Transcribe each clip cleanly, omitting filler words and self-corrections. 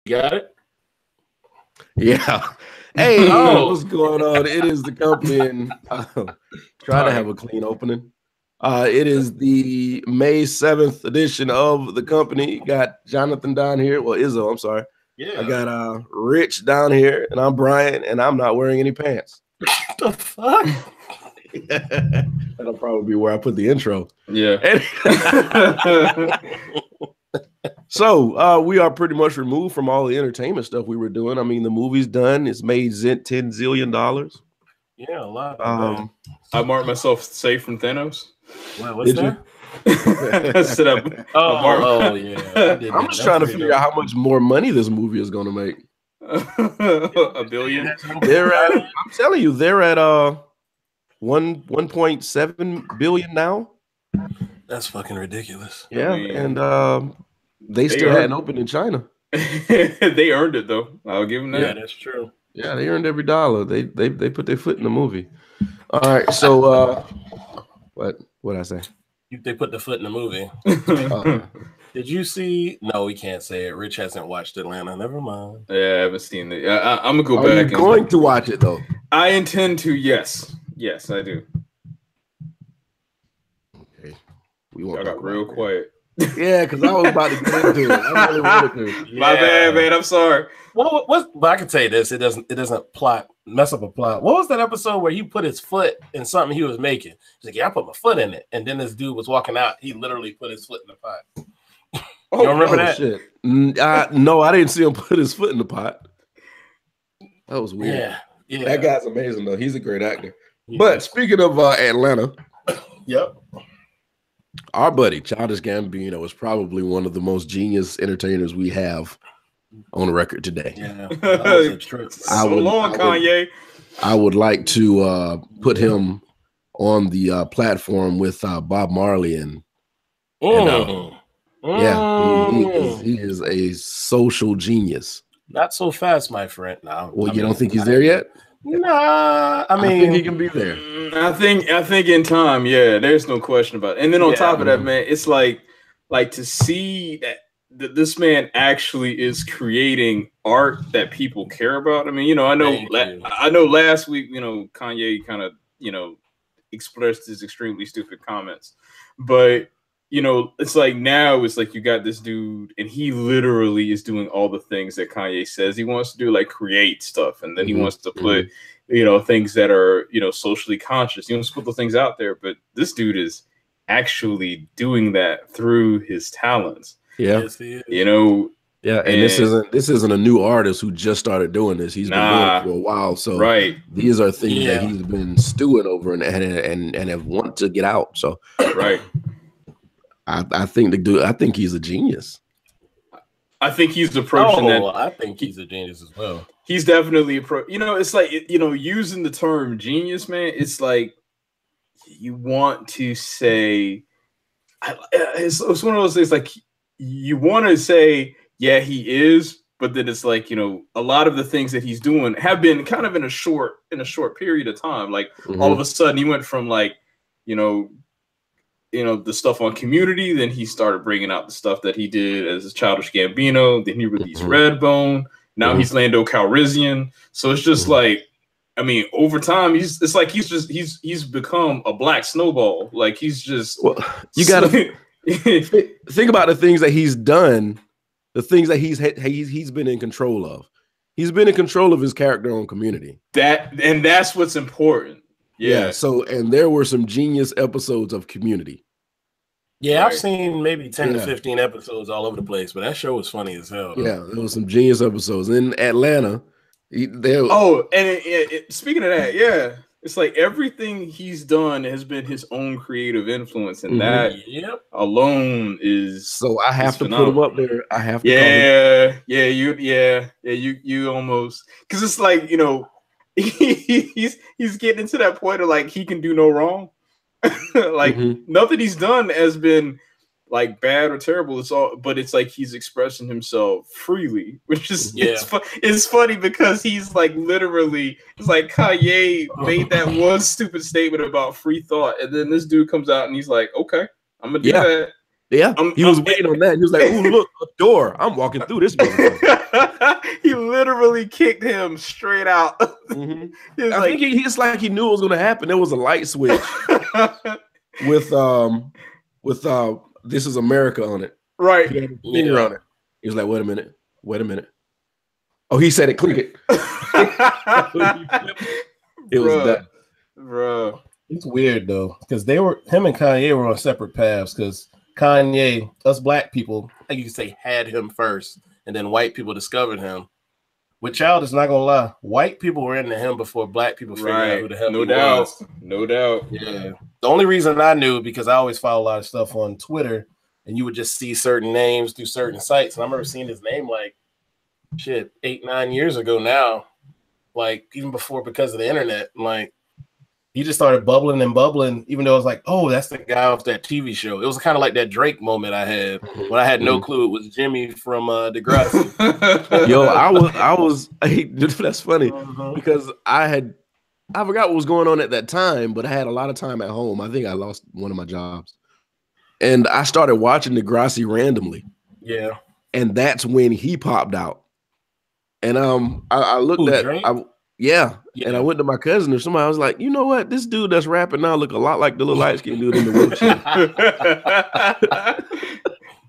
got it? Yeah. Hey, Oh. what's going on? It is the company, and try to have a clean opening. It is the May 7th edition of the company. Got Jonathan down here. Well, Izzo, I'm sorry. Yeah. I got Rich down here, and I'm Brian, and I'm not wearing any pants. What the fuck? That'll probably be where I put the intro. Yeah. So we are pretty much removed from all the entertainment stuff we were doing. I mean, the movie's done. It's made $10 zillion. Yeah, a lot. I marked myself safe from Thanos. Wow, what's that? Yeah. I'm just trying to figure out how much more money this movie is going to make. $1 billion. I'm telling you, they're at 1.7 billion now. That's fucking ridiculous. Yeah, and they still hadn't opened in China. They earned it though. I'll give them that. Yeah, that's true. Yeah, they earned every dollar. They put their foot in the movie. All right, so what I say? They put the foot in the movie. Did you see? No, we can't say it. Rich hasn't watched Atlanta. Never mind. Yeah, I haven't seen it. I'm gonna go Are back. You going to watch it though? I intend to. Yes, I do. Okay, we won't. I got real quiet. Yeah, because I was about to get into it. I really wanted to. My bad, man. I'm sorry. Well, but I can tell you this: it doesn't mess up a plot. What was that episode where he put his foot in something he was making? He's like, "Yeah, I put my foot in it," and then this dude was walking out. He literally put his foot in the pot. You don't remember that? Shit. No, I didn't see him put his foot in the pot. That was weird. Yeah. That guy's amazing though. He's a great actor. Yeah. But speaking of Atlanta, yep. Our buddy Childish Gambino is probably one of the most genius entertainers we have on record today. Yeah, Kanye. I would like to put him on the platform with Bob Marley and he is a social genius. Not so fast, my friend. No. Well, you don't think he's there yet? Nah, I mean, I think he can be there. I think in time, yeah, there's no question about it. And then on top of that, man, it's like to see that this man actually is creating art that people care about. I mean, I know last week, Kanye kind of, expressed his extremely stupid comments, but it's like now it's like you got this dude and he literally is doing all the things that Kanye says he wants to do, like create stuff. And then he wants to put, things that are, socially conscious. He wants to put those things out there. But this dude is actually doing that through his talents. Yeah. Yes, he is. Yeah, and this isn't a new artist who just started doing this. He's been doing it for a while. So these are things that he's been stewing over and have wanted to get out. So I think he's a genius. I think he's approaching that. I think he's a genius as well. He's definitely it's like using the term genius, man. It's like you want to say it's one of those things. Like you want to say, yeah, he is, but then it's like a lot of the things that he's doing have been kind of in a short period of time. Like all of a sudden, he went from like the stuff on Community, then he started bringing out the stuff that he did as a Childish Gambino, then he released Redbone, now he's Lando Calrissian. So it's just like, I mean, over time he's become a black snowball. Like he's just you gotta think about the things that he's done, the things that he's been in control of. He's been in control of his character on Community. That's what's important. Yeah. So, and there were some genius episodes of Community. Yeah, I've seen maybe 10 to 15 episodes all over the place, but that show was funny as hell. Yeah, there was some genius episodes in Atlanta. Speaking of that, it's like everything he's done has been his own creative influence, and that alone is so. I have to put him up there. I have to. You almost, because it's like he's getting into that point of like he can do no wrong. Like nothing he's done has been like bad or terrible. But it's like he's expressing himself freely, which is it's funny because he's like literally, it's like Kanye made that one stupid statement about free thought, and then this dude comes out and he's like, okay, I'm gonna do that. Yeah, he was waiting on that. He was like, "Ooh, look, a door! I'm walking through this motherfucker." He literally kicked him straight out. I think it's like he knew it was going to happen. There was a light switch with "This Is America" on it. Right. He had a finger on it. He was like, "Wait a minute. Oh, he said it. Click it." It was that. Bro. It's weird though, because him and Kanye were on separate paths. Because Kanye, us black people, like you could say, had him first, and then white people discovered him. With Childish, not gonna lie, white people were into him before black people figured out who the hell he was. No doubt. Yeah. The only reason I knew, because I always follow a lot of stuff on Twitter, and you would just see certain names through certain sites. And I remember seeing his name like 8-9 years ago now, like even before, because of the internet. Like he just started bubbling and bubbling, even though I was like, oh, that's the guy off that TV show. It was kind of like that Drake moment I had when I had no clue it was Jimmy from Degrassi. Yo, I was that's funny because I forgot what was going on at that time, but I had a lot of time at home. I think I lost one of my jobs. And I started watching Degrassi randomly. Yeah. And that's when he popped out. And I looked at and I went to my cousin or somebody. I was like, you know what? This dude that's rapping now look a lot like the little light skinned dude in the wheelchair.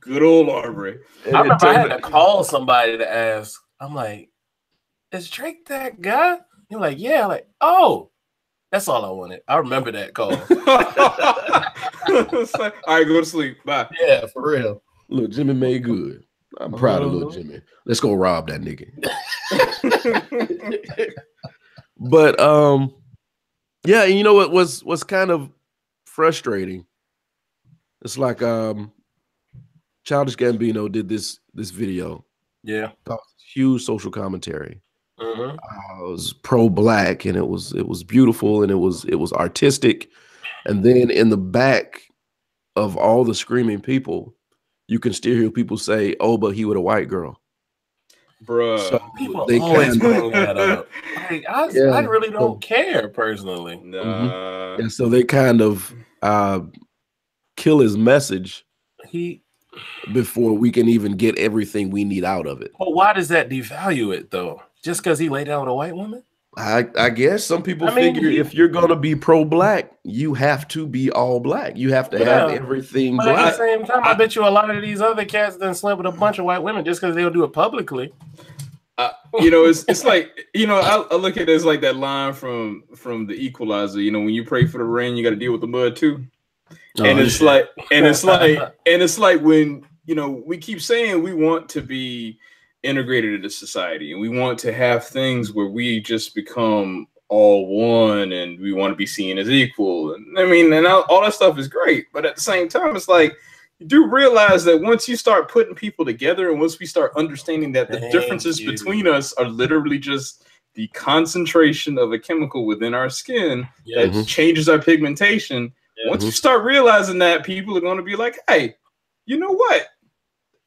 Good old Aubrey. I remember I had to call somebody to ask. I'm like, is Drake that guy? You're like, yeah. Like, oh, that's all I wanted. I remember that call. All right, go to sleep. Bye. Yeah, for real. Look, Jimmy made good. I'm proud of little Jimmy. Let's go rob that nigga. But yeah, and you know what was kind of frustrating? It's like Childish Gambino did this video. Yeah. Huge social commentary. It was pro-black, and it was beautiful, and it was artistic. And then in the back of all the screaming people, you can still hear people say, "Oh, but he with a white girl." Bruh. So people always bring that up. Like, I really don't care personally. Nah. And so they kind of kill his message before we can even get everything we need out of it. Well, why does that devalue it though? Just because he laid down with a white woman? I guess some people figure if you're going to be pro-black, you have to be all black. You have to have everything but black. At the same time, I bet you a lot of these other cats done slept with a bunch of white women just because they'll do it publicly. You know, it's like, you know, I look at it as like that line from The Equalizer. You know, when you pray for the rain, you got to deal with the mud too. And it's like when, you know, we keep saying we want to be integrated into society, and we want to have things where we just become all one, and we want to be seen as equal. And I mean, and all that stuff is great, but at the same time, it's like you do realize that once you start putting people together, and once we start understanding that the differences between us are literally just the concentration of a chemical within our skin that changes our pigmentation. Once you start realizing that, people are going to be like, "Hey, you know what?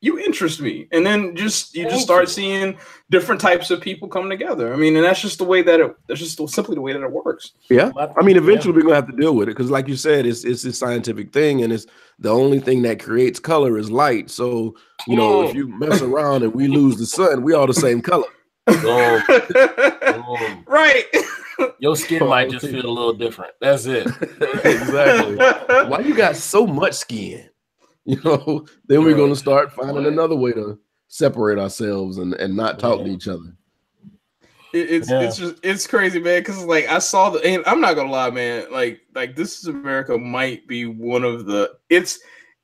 You interest me," and then you just start seeing different types of people come together. I mean, and that's just the way that that's just simply the way that it works. Yeah, I mean, eventually we're gonna have to deal with it because, like you said, it's a scientific thing, and it's the only thing that creates color is light. So you know, if you mess around and we lose the sun, we all the same color. Right. Your skin might just feel a little different. That's it. Exactly. Why you got so much skin? You know, then we're going to start finding another way to separate ourselves and not talk to each other. It's crazy, man. Because like I saw and I'm not gonna lie, man. Like This Is America might be one of the. It's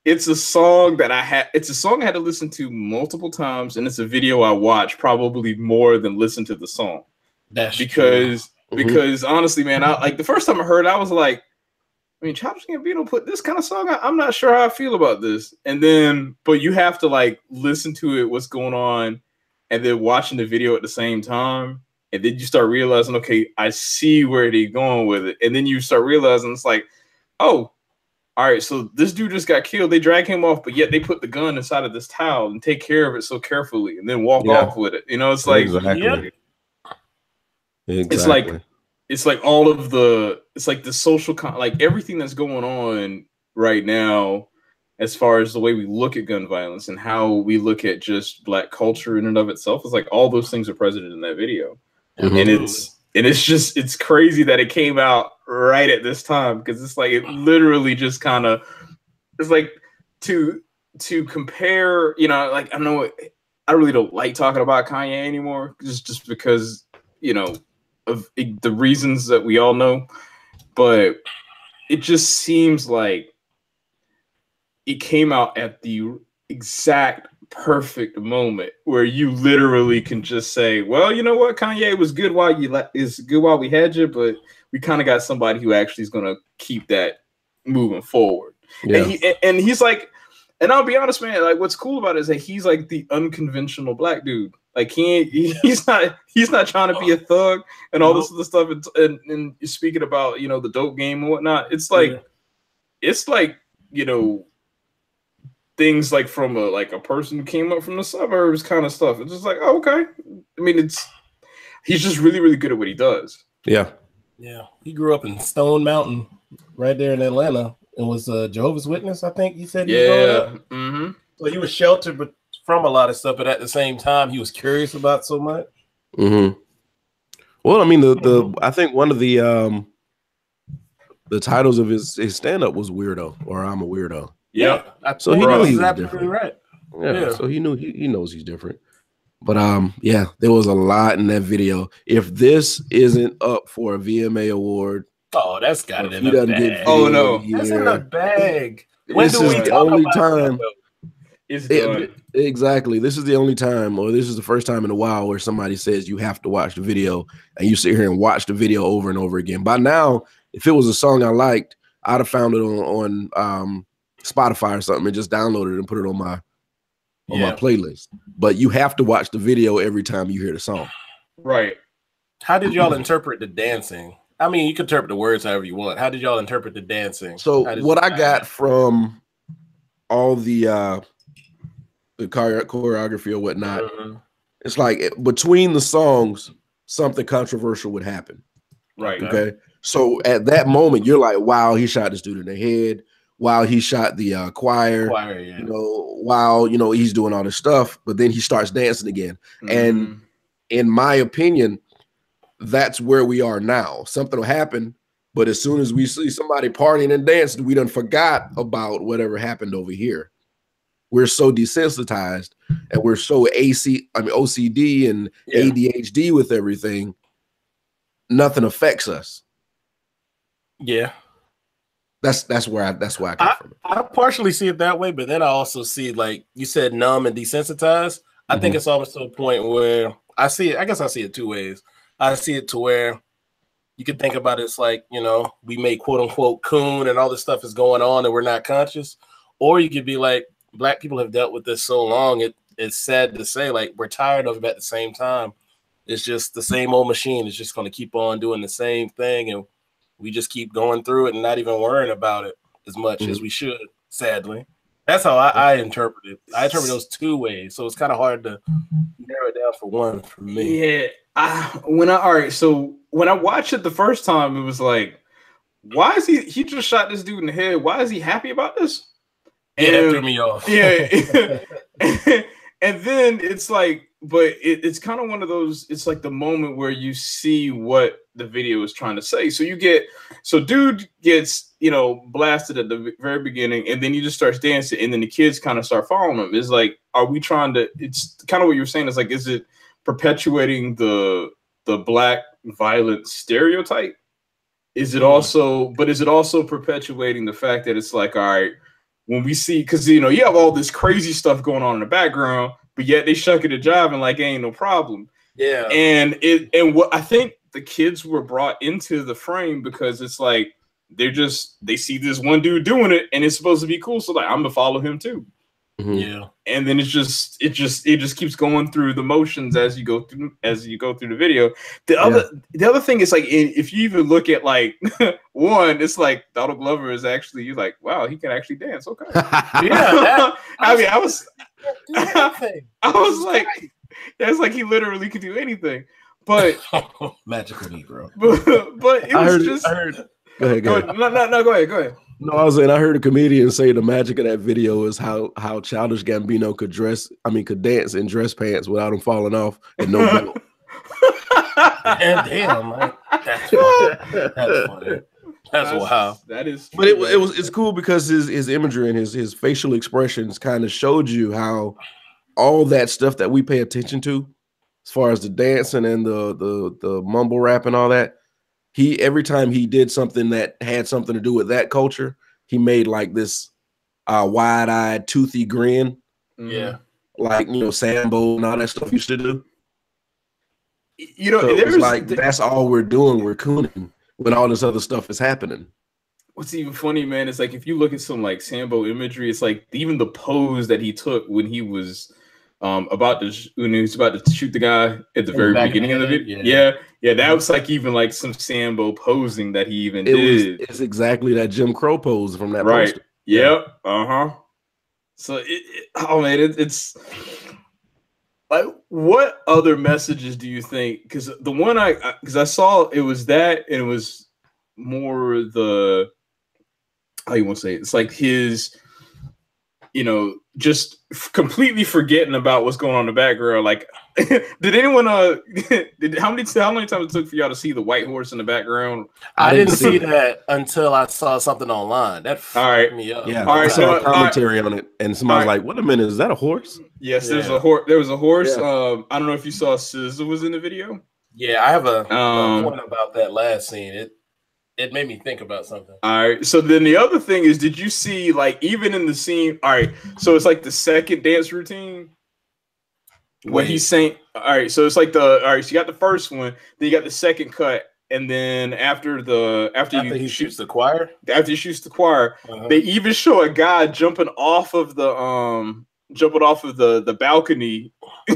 a song that I had. It's a song I had to listen to multiple times, and it's a video I watched probably more than listen to the song. That's because honestly, man, I like the first time I heard it, I was like, I mean, Childish Gambino put this kind of song out. I'm not sure how I feel about this. And then, but you have to like listen to it, what's going on, and then watching the video at the same time. And then you start realizing, okay, I see where they're going with it. And then you start realizing it's like, oh, all right, so this dude just got killed. They drag him off, but yet they put the gun inside of this towel and take care of it so carefully and then walk off with it. You know, it's like, it's like all of the, it's like the social, like everything that's going on right now as far as the way we look at gun violence and how we look at just Black culture in and of itself. It's like all those things are present in that video. Mm-hmm. And it's crazy that it came out right at this time, because it's like it literally just kind of, it's like to compare, you know, like I know I really don't like talking about Kanye anymore, just because, you know, of the reasons that we all know, but it just seems like it came out at the exact perfect moment where you literally can just say, well, you know what, Kanye was good while we had you, but we kind of got somebody who actually is going to keep that moving forward. Yeah. And he's like, and I'll be honest, man, like what's cool about it is that he's like the unconventional Black dude. Like he's not trying to be a thug and all this other stuff. And speaking about, you know, the dope game and whatnot, it's like, you know, things like from a person who came up from the suburbs kind of stuff. It's just like, oh, okay. I mean, he's just really, really good at what he does. Yeah. Yeah. He grew up in Stone Mountain right there in Atlanta and was a Jehovah's Witness, I think he said. Mm-hmm. So he was sheltered from a lot of stuff, but at the same time, he was curious about so much. Mm-hmm. Well, I mean, I think one of the titles of his stand-up was Weirdo, or I'm a Weirdo. Yeah. So he knew he was absolutely different. Right. Yeah. So he knew he knows he's different. But yeah, there was a lot in that video. If this isn't up for a VMA award, oh, that's got it in the bag. Oh no, that's in the bag. When this is the only time. It's done. Exactly. This is the only time, or this is the first time in a while where somebody says you have to watch the video, and you sit here and watch the video over and over again. By now, if it was a song I liked, I'd have found it on Spotify or something and just downloaded it and put it on my playlist. But you have to watch the video every time you hear the song. Right. How did y'all interpret the dancing? I mean, you can interpret the words however you want. How did y'all interpret the dancing? So what I got from all the choreography or whatnot, it's like between the songs, something controversial would happen. Right. Okay. So at that moment, you're like, wow, he shot this dude in the head. Wow, he shot the choir. Yeah. You know, wow, you know, he's doing all this stuff, but then he starts dancing again. And in my opinion, that's where we are now. Something will happen, but as soon as we see somebody partying and dancing, we done forgot about whatever happened over here. We're so desensitized and we're so OCD and ADHD with everything. Nothing affects us. Yeah. That's where I come from. I partially see it that way, but then I also see, like you said, numb and desensitized. I think it's almost to a point where I see it. I guess I see it two ways. I see it to where you can think about it, it's like, you know, we may quote unquote coon and all this stuff is going on and we're not conscious. Or you could be like, Black people have dealt with this so long, it's sad to say, like, we're tired of it at the same time. It's just the same old machine. It's just going to keep on doing the same thing. And we just keep going through it and not even worrying about it as much as we should, sadly. That's how I interpret it. I interpret those two ways. So it's kind of hard to narrow it down for one for me. Yeah. When I watched it the first time, it was like, why is he just shot this dude in the head? Why is he happy about this? And that threw me off. Yeah. And then it's like, but it's kind of one of those, it's like the moment where you see what the video is trying to say. So dude gets, you know, blasted at the very beginning, and then he just starts dancing, and then the kids kind of start following him. It's like, are we trying to, it's kind of what you're saying. It's like, is it perpetuating the Black violent stereotype? Is it also perpetuating the fact that it's like, all right, when we see, because, you know, you have all this crazy stuff going on in the background, but yet they shucking and jiving like ain't no problem. Yeah. And what I think the kids were brought into the frame because it's like they see this one dude doing it and it's supposed to be cool. So like, I'm gonna follow him too. Yeah. And then it just keeps going through the motions as you go through the video. The other thing is, like, if you even look at, like, one, it's like Donald Glover is actually, you're like, wow, he can actually dance. Okay. Yeah. I was like, it's like he literally could do anything. But magical Negro. But it was Go ahead. No, go ahead. No, I was saying I heard a comedian say the magic of that video is how Childish Gambino could dance in dress pants without him falling off and no belt. And damn, like, that's funny. That's wild. That is true. But it's cool because his imagery and his facial expressions kind of showed you how all that stuff that we pay attention to, as far as the dancing and the mumble rap and all that, every time he did something that had something to do with that culture, he made like this wide-eyed, toothy grin. Yeah. Like, Sambo and all that stuff used to do. So it was like, that's all we're doing. We're cooning when all this other stuff is happening. What's even funny, man, is like if you look at some like Sambo imagery, it's like even the pose that he took when he was about to shoot the guy at the very beginning of the video. Yeah, that was like even like some Sambo posing that he even did. It's exactly that Jim Crow pose from that right. poster. Yep. So it's like, what other messages do you think? Because the one I saw, it was that, and it was more the, how you want to say it? It's like his, just completely forgetting about what's going on in the background. Like, did anyone how many times it took for y'all to see the white horse in the background? I didn't see that until I saw something online. That fucked me up. Yeah, I saw a commentary on it, and somebody's like, "Wait a minute, is that a horse?" Yes, there's a horse. There was a horse. Yeah. I don't know if you saw SZA was in the video. Yeah, I have a point about that last scene. It made me think about something. All right. So then the other thing is, did you see, like, even in the scene? All right. So it's like the second dance routine when he's saying, all right. So it's like so you got the first one, then you got the second cut. And then after he shoots the choir, they even show a guy jumping off of the balcony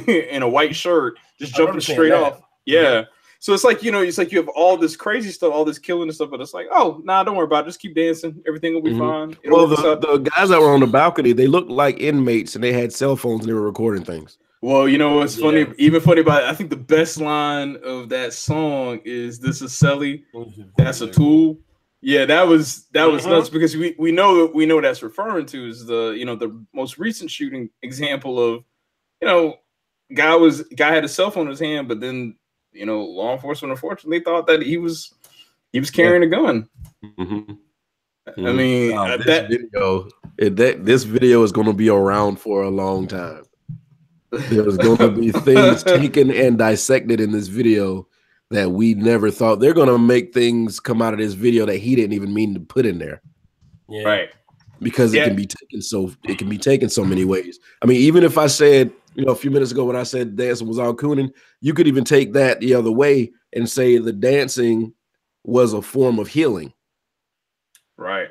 in a white shirt, just jumping straight off. Yeah. So it's like, it's like you have all this crazy stuff, all this killing and stuff, but it's like, oh, nah, don't worry about it. Just keep dancing. Everything will be fine. Well, the guys that were on the balcony, they looked like inmates and they had cell phones and they were recording things. Well, what's funny, even funny about it, I think the best line of that song is, "This is Selly, that's a tool." Yeah, that was nuts, because we know that's referring to is the most recent shooting example of, guy had a cell phone in his hand, but then law enforcement unfortunately thought that he was carrying a gun. I mean, this video is going to be around for a long time. There's going to be things taken and dissected in this video that we never thought. They're going to make things come out of this video that he didn't even mean to put in there. Yeah. Right. Because it can be taken so many ways. I mean, even if I said, a few minutes ago when I said dancing was all cooning, you could even take that the other way and say the dancing was a form of healing. Right.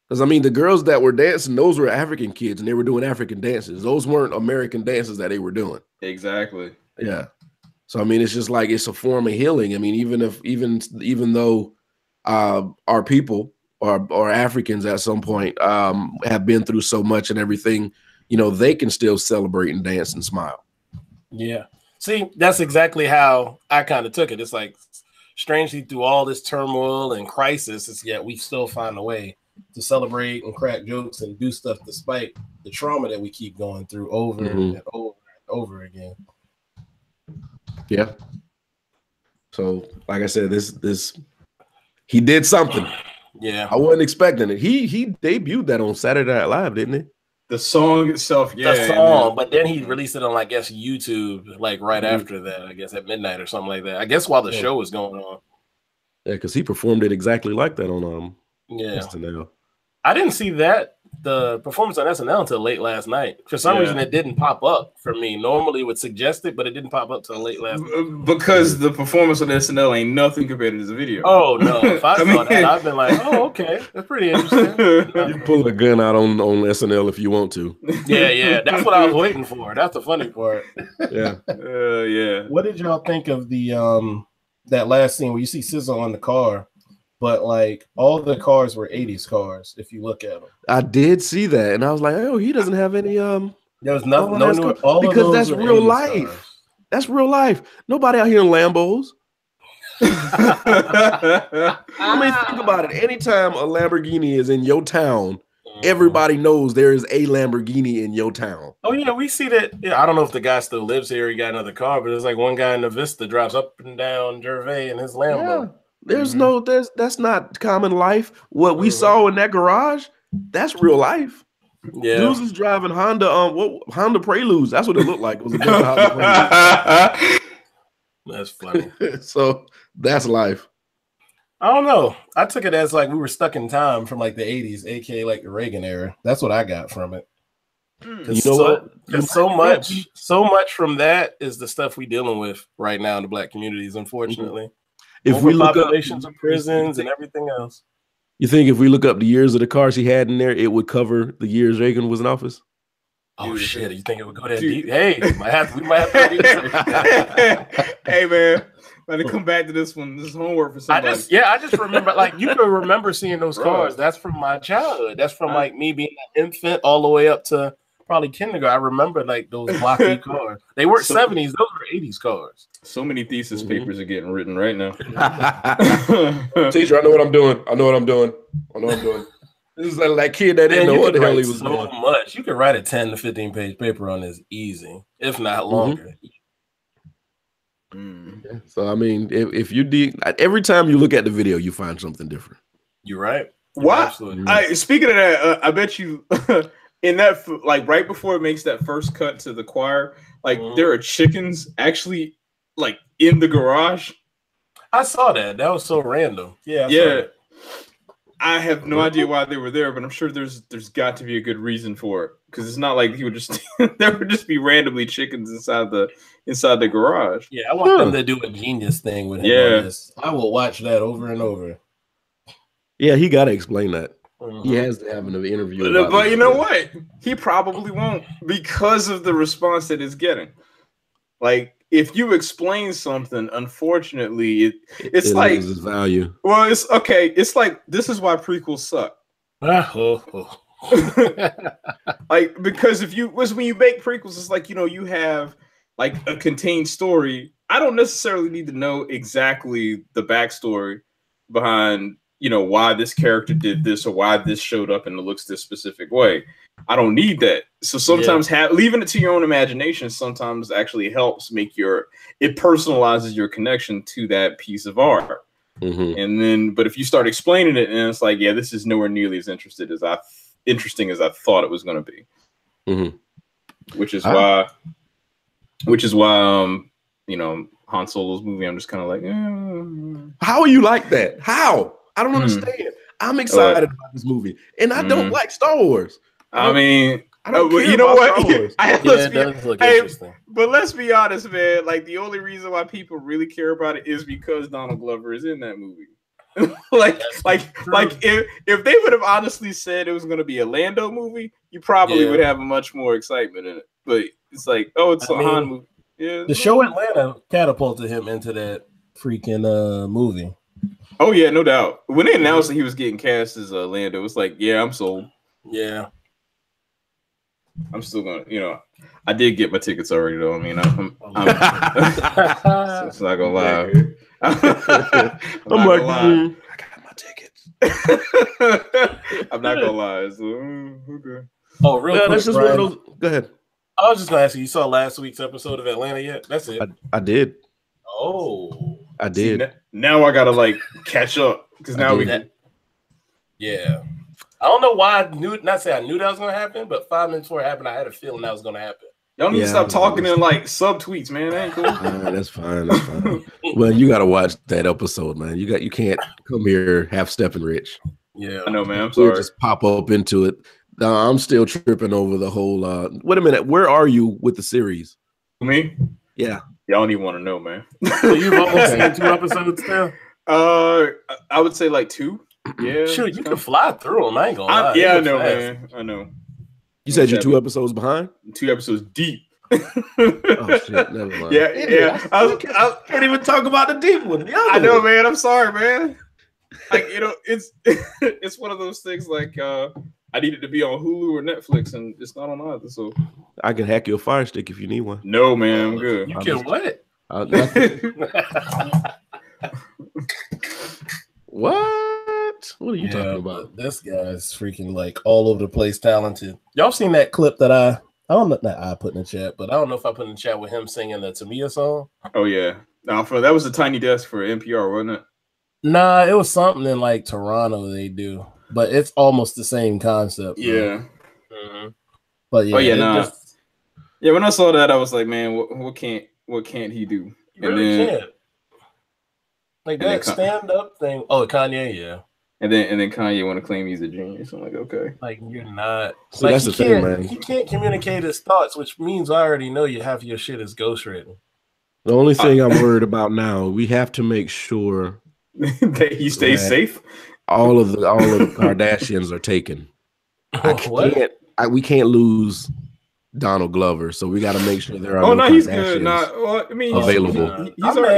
Because, I mean, the girls that were dancing, those were African kids, and they were doing African dances. Those weren't American dances that they were doing. Exactly. Yeah. So, I mean, it's just like it's a form of healing. I mean, even though our people or Africans at some point have been through so much and everything, they can still celebrate and dance and smile. Yeah. See, that's exactly how I kind of took it. It's like, strangely, through all this turmoil and crisis, yet we still find a way to celebrate and crack jokes and do stuff despite the trauma that we keep going through over and over and over again. Yeah. So, like I said, this he did something. Yeah, I wasn't expecting it. He debuted that on Saturday Night Live, didn't he? The song itself, yeah. The song, but then he released it on, I guess, YouTube, like right after that, I guess at midnight or something like that. I guess while the show was going on. Yeah, because he performed it exactly like that on SNL. I didn't see the performance on SNL until late last night. For some reason, it didn't pop up for me. Normally, it would suggest it, but it didn't pop up till late last night. Because the performance on SNL ain't nothing compared to the video. Oh, no. If I saw that, I've been like, oh, okay. That's pretty interesting. You pull a gun out on SNL if you want to. Yeah. That's what I was waiting for. That's the funny part. Yeah. Yeah. What did y'all think of the that last scene where you see SZA on the car? But like all the cars were 80s cars, if you look at them. I did see that, and I was like, "Oh, he doesn't have any." There was nothing, because that's real life. Cars. That's real life. Nobody out here in Lambos. I mean, think about it. Anytime a Lamborghini is in your town, everybody knows there is a Lamborghini in your town. Oh yeah, we see that. Yeah, I don't know if the guy still lives here. He got another car, but it's like one guy in the Vista drives up and down Gervais in his Lambo. Yeah. That's not common life. What we saw in that garage, that's real life. Yeah, Dudes is driving Honda Honda Preludes. That's what it looked like. It was a bunch of Honda Preludes. That's funny. So that's life. I don't know. I took it as like we were stuck in time from like the 80s, aka like the Reagan era. That's what I got from it. You know what? Because so much from that is the stuff we dealing with right now in the black communities, unfortunately. If we look up populations of prisons and everything else. You think if we look up the years of the cars he had in there, it would cover the years Reagan was in office? Oh shit! You think it would go that deep? Hey, we might have to. Hey man, let me come back to this one. This is homework for somebody. I just remember, like, you can remember seeing those cars. That's from my childhood. That's from like me being an infant all the way up to probably kindergarten. I remember like those blocky cars. They weren't 70s; those were 80s cars. So many thesis papers are getting written right now. Teacher, I know what I'm doing. I know what I'm doing. This is like that kid that didn't know what the hell he was doing. So much. You could write a 10 to 15 page paper on this easy, if not longer. So I mean, if you every time you look at the video, you find something different. You're right. What? Speaking of that, I bet you in that, like right before it makes that first cut to the choir, like there are chickens actually like in the garage. I saw that. That was so random. Yeah. I have no idea why they were there, but I'm sure there's got to be a good reason for it, because it's not like he would just there would just be randomly chickens inside the garage. Yeah, I want them to do a genius thing with him. Yeah, I will watch that over and over. Yeah, he got to explain that. He has to have an interview. But you know what? He probably won't, because of the response that it's getting. Like, if you explain something, unfortunately, it like loses value. Well, it's okay. It's like, this is why prequels suck. Like, because when you make prequels, it's like, you have like a contained story. I don't necessarily need to know exactly the backstory behind, why this character did this or why this showed up and it looks this specific way. I don't need that. So sometimes leaving it to your own imagination sometimes actually helps make it personalizes your connection to that piece of art. And then, but if you start explaining it and it's like, yeah, this is nowhere nearly as interesting as I thought it was going to be. Which is why, Han Solo's movie, I'm just kind of like, how are you like that? How? I don't understand. I'm excited about this movie, and I don't like Star Wars. I mean, I don't care you know about what? Star Wars. But let's be honest, man. Like, the only reason why people really care about it is because Donald Glover is in that movie. like if they would have honestly said it was going to be a Lando movie, you probably would have much more excitement in it. But it's like, it's a Han movie. Yeah, the show Atlanta catapulted him into that freaking movie. Oh yeah, no doubt. When they announced that he was getting cast as Lando, it was like, yeah, I'm sold. Yeah, I'm still gonna, I did get my tickets already though. I mean, I'm so it's not gonna lie. I'm like, I got my tickets. I'm not gonna lie. So, okay. Oh, real quick, that's just Brian, one of those. Go ahead. I was just gonna ask you saw last week's episode of Atlanta yet? That's it. I did. Oh, I did. See, now I gotta like catch up because now we can. Yeah, I don't know why I knew that was gonna happen, but 5 minutes before it happened, I had a feeling that was gonna happen. Y'all need to stop talking in like subtweets, man. That ain't cool. That's fine. That's fine. Well, you gotta watch that episode, man. You can't come here half stepping rich. Yeah, I know, man. I'm sorry. Just pop up into it. I'm still tripping over the whole. Wait a minute. Where are you with the series? Me? Yeah. Y'all don't even want to know, man. So you've only seen 2 episodes now? I would say like 2. Yeah. Sure, you can fly through them. I ain't gonna lie. Yeah, I know, man. I know. You said you're 2 episodes behind? 2 episodes deep. Oh shit! Never mind. Yeah. I can't even talk about the deep one. I know, man. I'm sorry, man. Like, it's one of those things. Like, I need it to be on Hulu or Netflix, and it's not on either. So I can hack your Fire Stick if you need one. No, man, I'm good. You can what? What? What are you talking about? This guy's freaking like all over the place talented. Y'all seen that clip that I don't know that I put in the chat, but I don't know if I put in the chat with him singing the Tamia song. Oh yeah. Now that was a Tiny Desk for NPR, wasn't it? Nah, it was something in like Toronto they do, but it's almost the same concept. Yeah. Mm-hmm. But yeah. Oh yeah, yeah, when I saw that, I was like, man, what can't he do? You really can't. Like that stand-up thing. Oh, Kanye, yeah. And then Kanye want to claim he's a genius. I'm like, okay. Like you're not. So like, that's the thing, man. He can't communicate his thoughts, which means I already know you half your shit is ghostwritten. The only thing I'm worried about now, we have to make sure that he stays safe. All of the Kardashians are taken. We can't lose Donald Glover, so we got to make sure there are. Oh no, he's good. Well, I mean, available.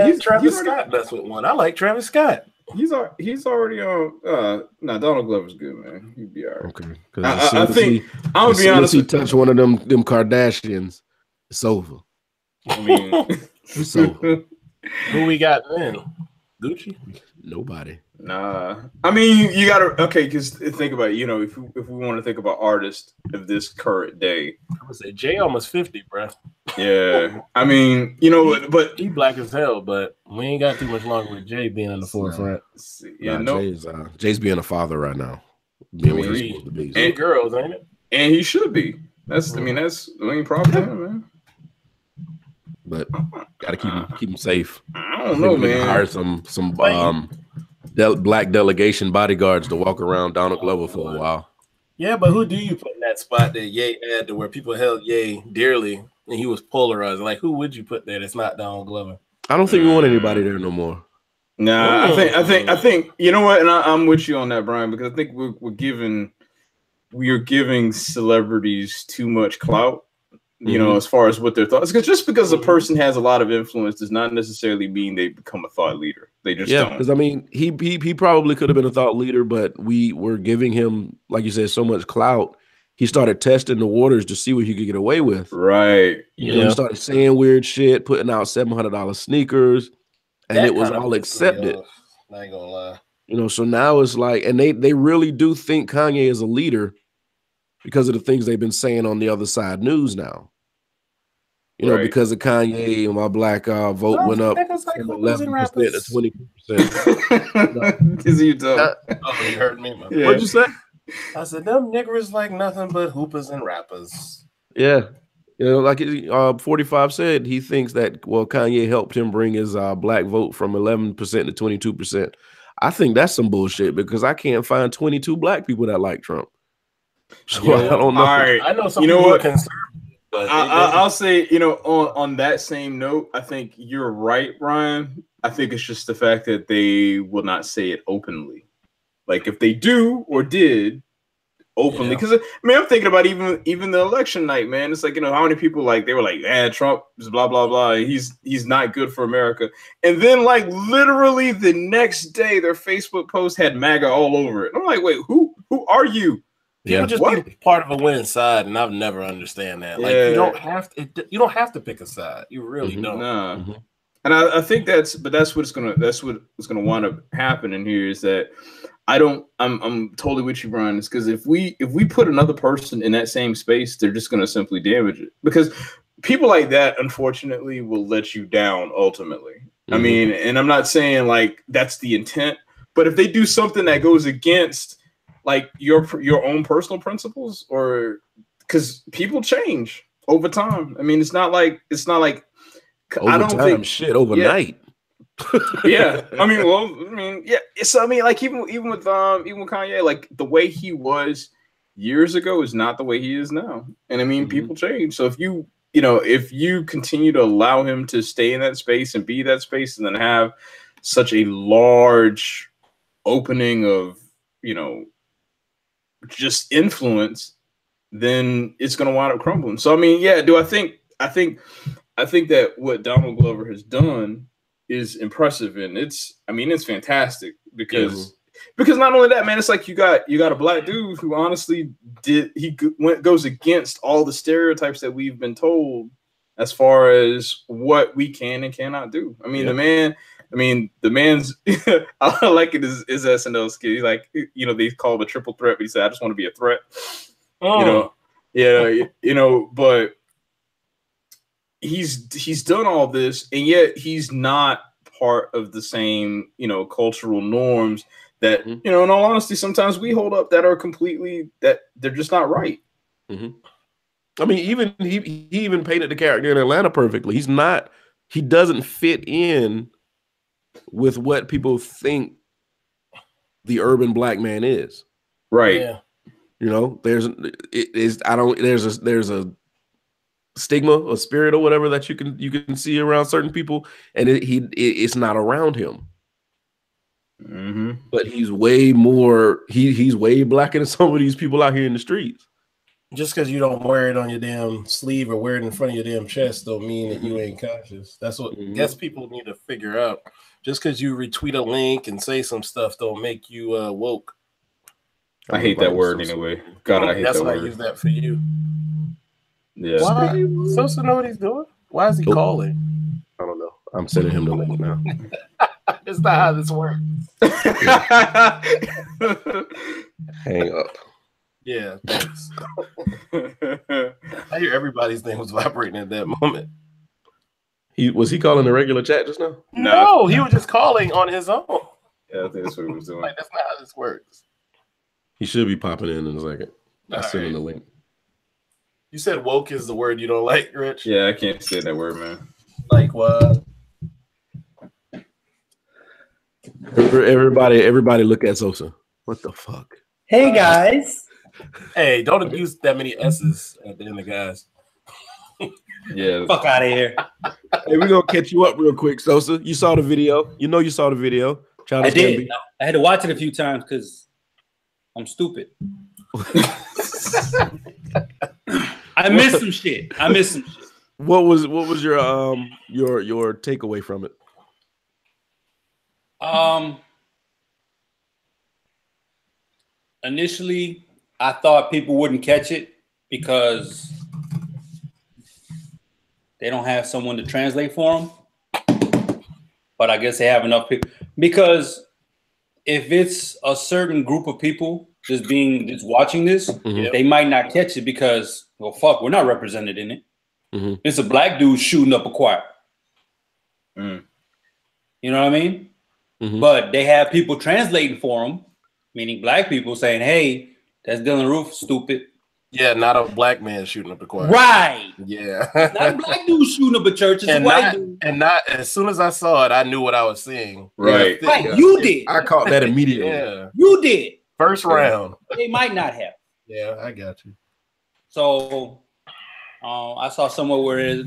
He's Travis Scott. That's what one. I like Travis Scott. He's already on. No, Donald Glover's good, man. He'd be all right. Okay, I think I'm gonna be honest. He touched one of them Kardashians, it's over. I mean, it's over. Who we got then? Gucci? Nobody. Nah. I mean, you gotta because think about it, if we want to think about artists of this current day. I would say Jay almost 50, bro. Yeah. I mean, but he black as hell, but we ain't got too much longer with Jay being in the forefront. Yeah, Jay's being a father right now. And girls, ain't it? And he should be. That's props to him, man. But gotta keep him safe. I don't know, man. Hire some black delegation bodyguards to walk around Donald Glover for a while. Yeah, but who do you put in that spot that Ye had to where people held Ye dearly and he was polarizing? Like, who would you put there that's not Donald Glover? I don't think we want anybody there no more. Nah, I think you know what, and I'm with you on that, Brian, because I think we are giving celebrities too much clout. As far as what their thoughts, because just because a person has a lot of influence does not necessarily mean they become a thought leader. They just don't. Because I mean, he probably could have been a thought leader, but we were giving him, like you said, so much clout. He started testing the waters to see what he could get away with. Right. He started saying weird shit, putting out $700 sneakers, and it was all accepted. I ain't gonna lie. So now it's like, and they really do think Kanye is a leader because of the things they've been saying on the other side news now. Because of Kanye, and my black vote went up from 11% to 20%. Is you dumb? Oh, you heard me. Yeah. What'd you say? I said, them niggers like nothing but hoopers and rappers. Yeah. Like 45 said, he thinks that, Kanye helped him bring his black vote from 11% to 22%. I think that's some bullshit because I can't find 22 black people that like Trump. So I don't know. All right. I know some people are concerned. But I'll say, on that same note, I think you're right, Ryan. I think it's just the fact that they will not say it openly. Like if they do or did openly, because I'm thinking about even the election night, man. It's like, how many people they were like, Trump is blah blah blah. He's not good for America. And then literally the next day, their Facebook post had MAGA all over it. I'm like, wait, who are you? People just be part of a winning side, and I've never understand that. Like you don't have to pick a side. You really don't. Nah. Mm-hmm. And I think that's what's gonna wind up happening here is that I'm totally with you, Brian. It's because if we put another person in that same space, they're just gonna simply damage it. Because people like that, unfortunately, will let you down ultimately. Mm-hmm. I mean, and I'm not saying that's the intent, but if they do something that goes against your own personal principles, or because people change over time. I mean, it's not like I don't think shit overnight. Yeah. I mean, yeah. So even with Kanye, the way he was years ago is not the way he is now. And I mean, people change. So if you continue to allow him to stay in that space and be that space, and then have such a large opening of just influence, then it's going to wind up crumbling. So I mean, I think that what Donald Glover has done is impressive, and it's fantastic because not only that, man, it's like you got a black dude who honestly goes against all the stereotypes that we've been told as far as what we can and cannot do. I mean, I mean, the man's I like it is SNL skit. He's like, you know, they call him a triple threat, but he said, I just want to be a threat. Oh. You know, yeah, you know, but he's done all this, and yet he's not part of the same, you know, cultural norms that, you know, in all honesty, sometimes we hold up that are completely, that they're just not right. I mean, even he even painted the character in Atlanta perfectly. He doesn't fit in with what people think the urban black man is. Right. Yeah. You know, there's a stigma or spirit or whatever that you can see around certain people, and it's not around him. But he's way more. He's way blacker than some of these people out here in the streets. Just because you don't wear it on your damn sleeve or wear it in front of your damn chest don't mean that you ain't conscious. That's what I guess people need to figure out. Just because you retweet a link and say some stuff don't make you woke. I hate that word anyway. God, I hate that word. That's why I use that for you. Yeah. Why? Sosa know what he's doing? Why is he calling? I don't know. I'm sending him the link now. It's not how this works. Hang up. Yeah, thanks. I hear everybody's name was vibrating at that moment. Was he calling the regular chat just now? No, he was just calling on his own. Yeah, I think that's what he was doing. Like, that's not how this works. He should be popping in a second. I'll send him the link. You said woke is the word you don't like, Rich? Yeah, I can't say that word, man. Like what? Everybody look at Sosa. What the fuck? Hey, guys. Hey, don't use that many S's at the end of guys. Yeah. Fuck out of here. Hey, we're going to catch you up real quick, Sosa. You saw the video. You know you saw the video. I did. I had to watch it a few times because I'm stupid. I missed some shit. What was your takeaway from it? Initially, I thought people wouldn't catch it because they don't have someone to translate for them. But I guess they have enough people. Because if it's a certain group of people just watching this, they might not catch it because, well, fuck, we're not represented in it. It's a black dude shooting up a choir. You know what I mean? But they have people translating for them, meaning black people saying, hey, that's Dylan Roof, stupid. Yeah, not a black man shooting up the choir. Right. Yeah. Not a black dude shooting up a church. It's a white dude. And not as soon as I saw it, I knew what I was seeing. Right. Right. You did. I caught that immediately. Yeah. You did. First round. They might not have. Yeah, I got you. So I saw somewhere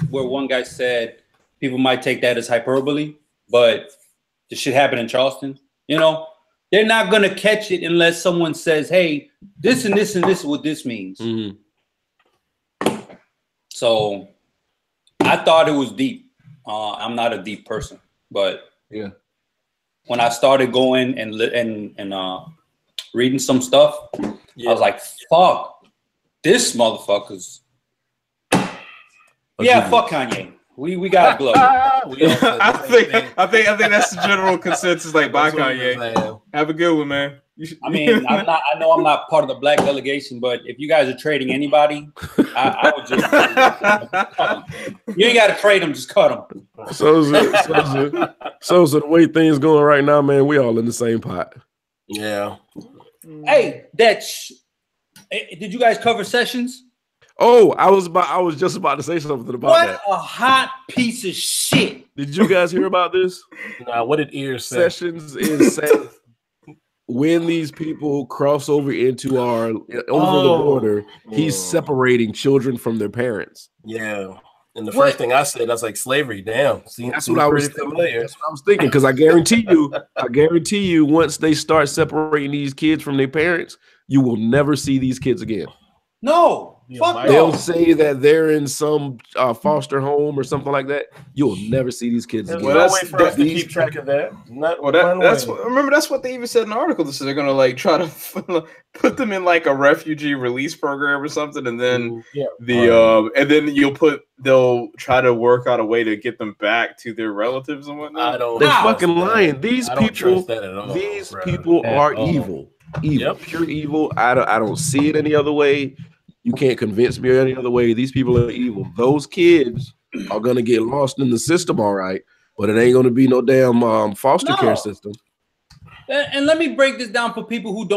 where one guy said people might take that as hyperbole, but this shit happened in Charleston. You know, they're not going to catch it unless someone says, hey, this and this and this is what this means. So I thought it was deep. I'm not a deep person, but yeah, when I started going and reading some stuff, I was like, fuck, this motherfucker's. Yeah, fuck Kanye. We got blood. I think that's the general consensus. Like, bye, Kanye. Have a good one, man. I mean, I know I'm not part of the black delegation, but if you guys are trading anybody, I would just you ain't got to trade them, just cut them. So the way things going right now, man, we all in the same pot. Yeah. Hey, did you guys cover Sessions? Oh, I was just about to say something about that. What a hot piece of shit. Did you guys hear about this? Nah, what did Ears say? Sessions is saying when these people cross over into the border, he's separating children from their parents. Yeah. And the first thing I said, I was like, slavery, damn. That's what I was familiar. That's what I was thinking. Because I guarantee you, once they start separating these kids from their parents, you will never see these kids again. No. Fuck They'll no. say that they're in some foster home or something like that. You'll never see these kids There's again. no way for us to keep track of that. Not that's what, remember that's what they even said in the article. This is they're gonna like try to put them in like a refugee release program or something, and then and then they'll try to work out a way to get them back to their relatives and whatnot. They're fucking lying. These people are evil. Pure evil. I don't see it any other way. You can't convince me any other way. These people are evil. Those kids are gonna get lost in the system, all right, but it ain't gonna be no damn foster care system. And let me break this down for people who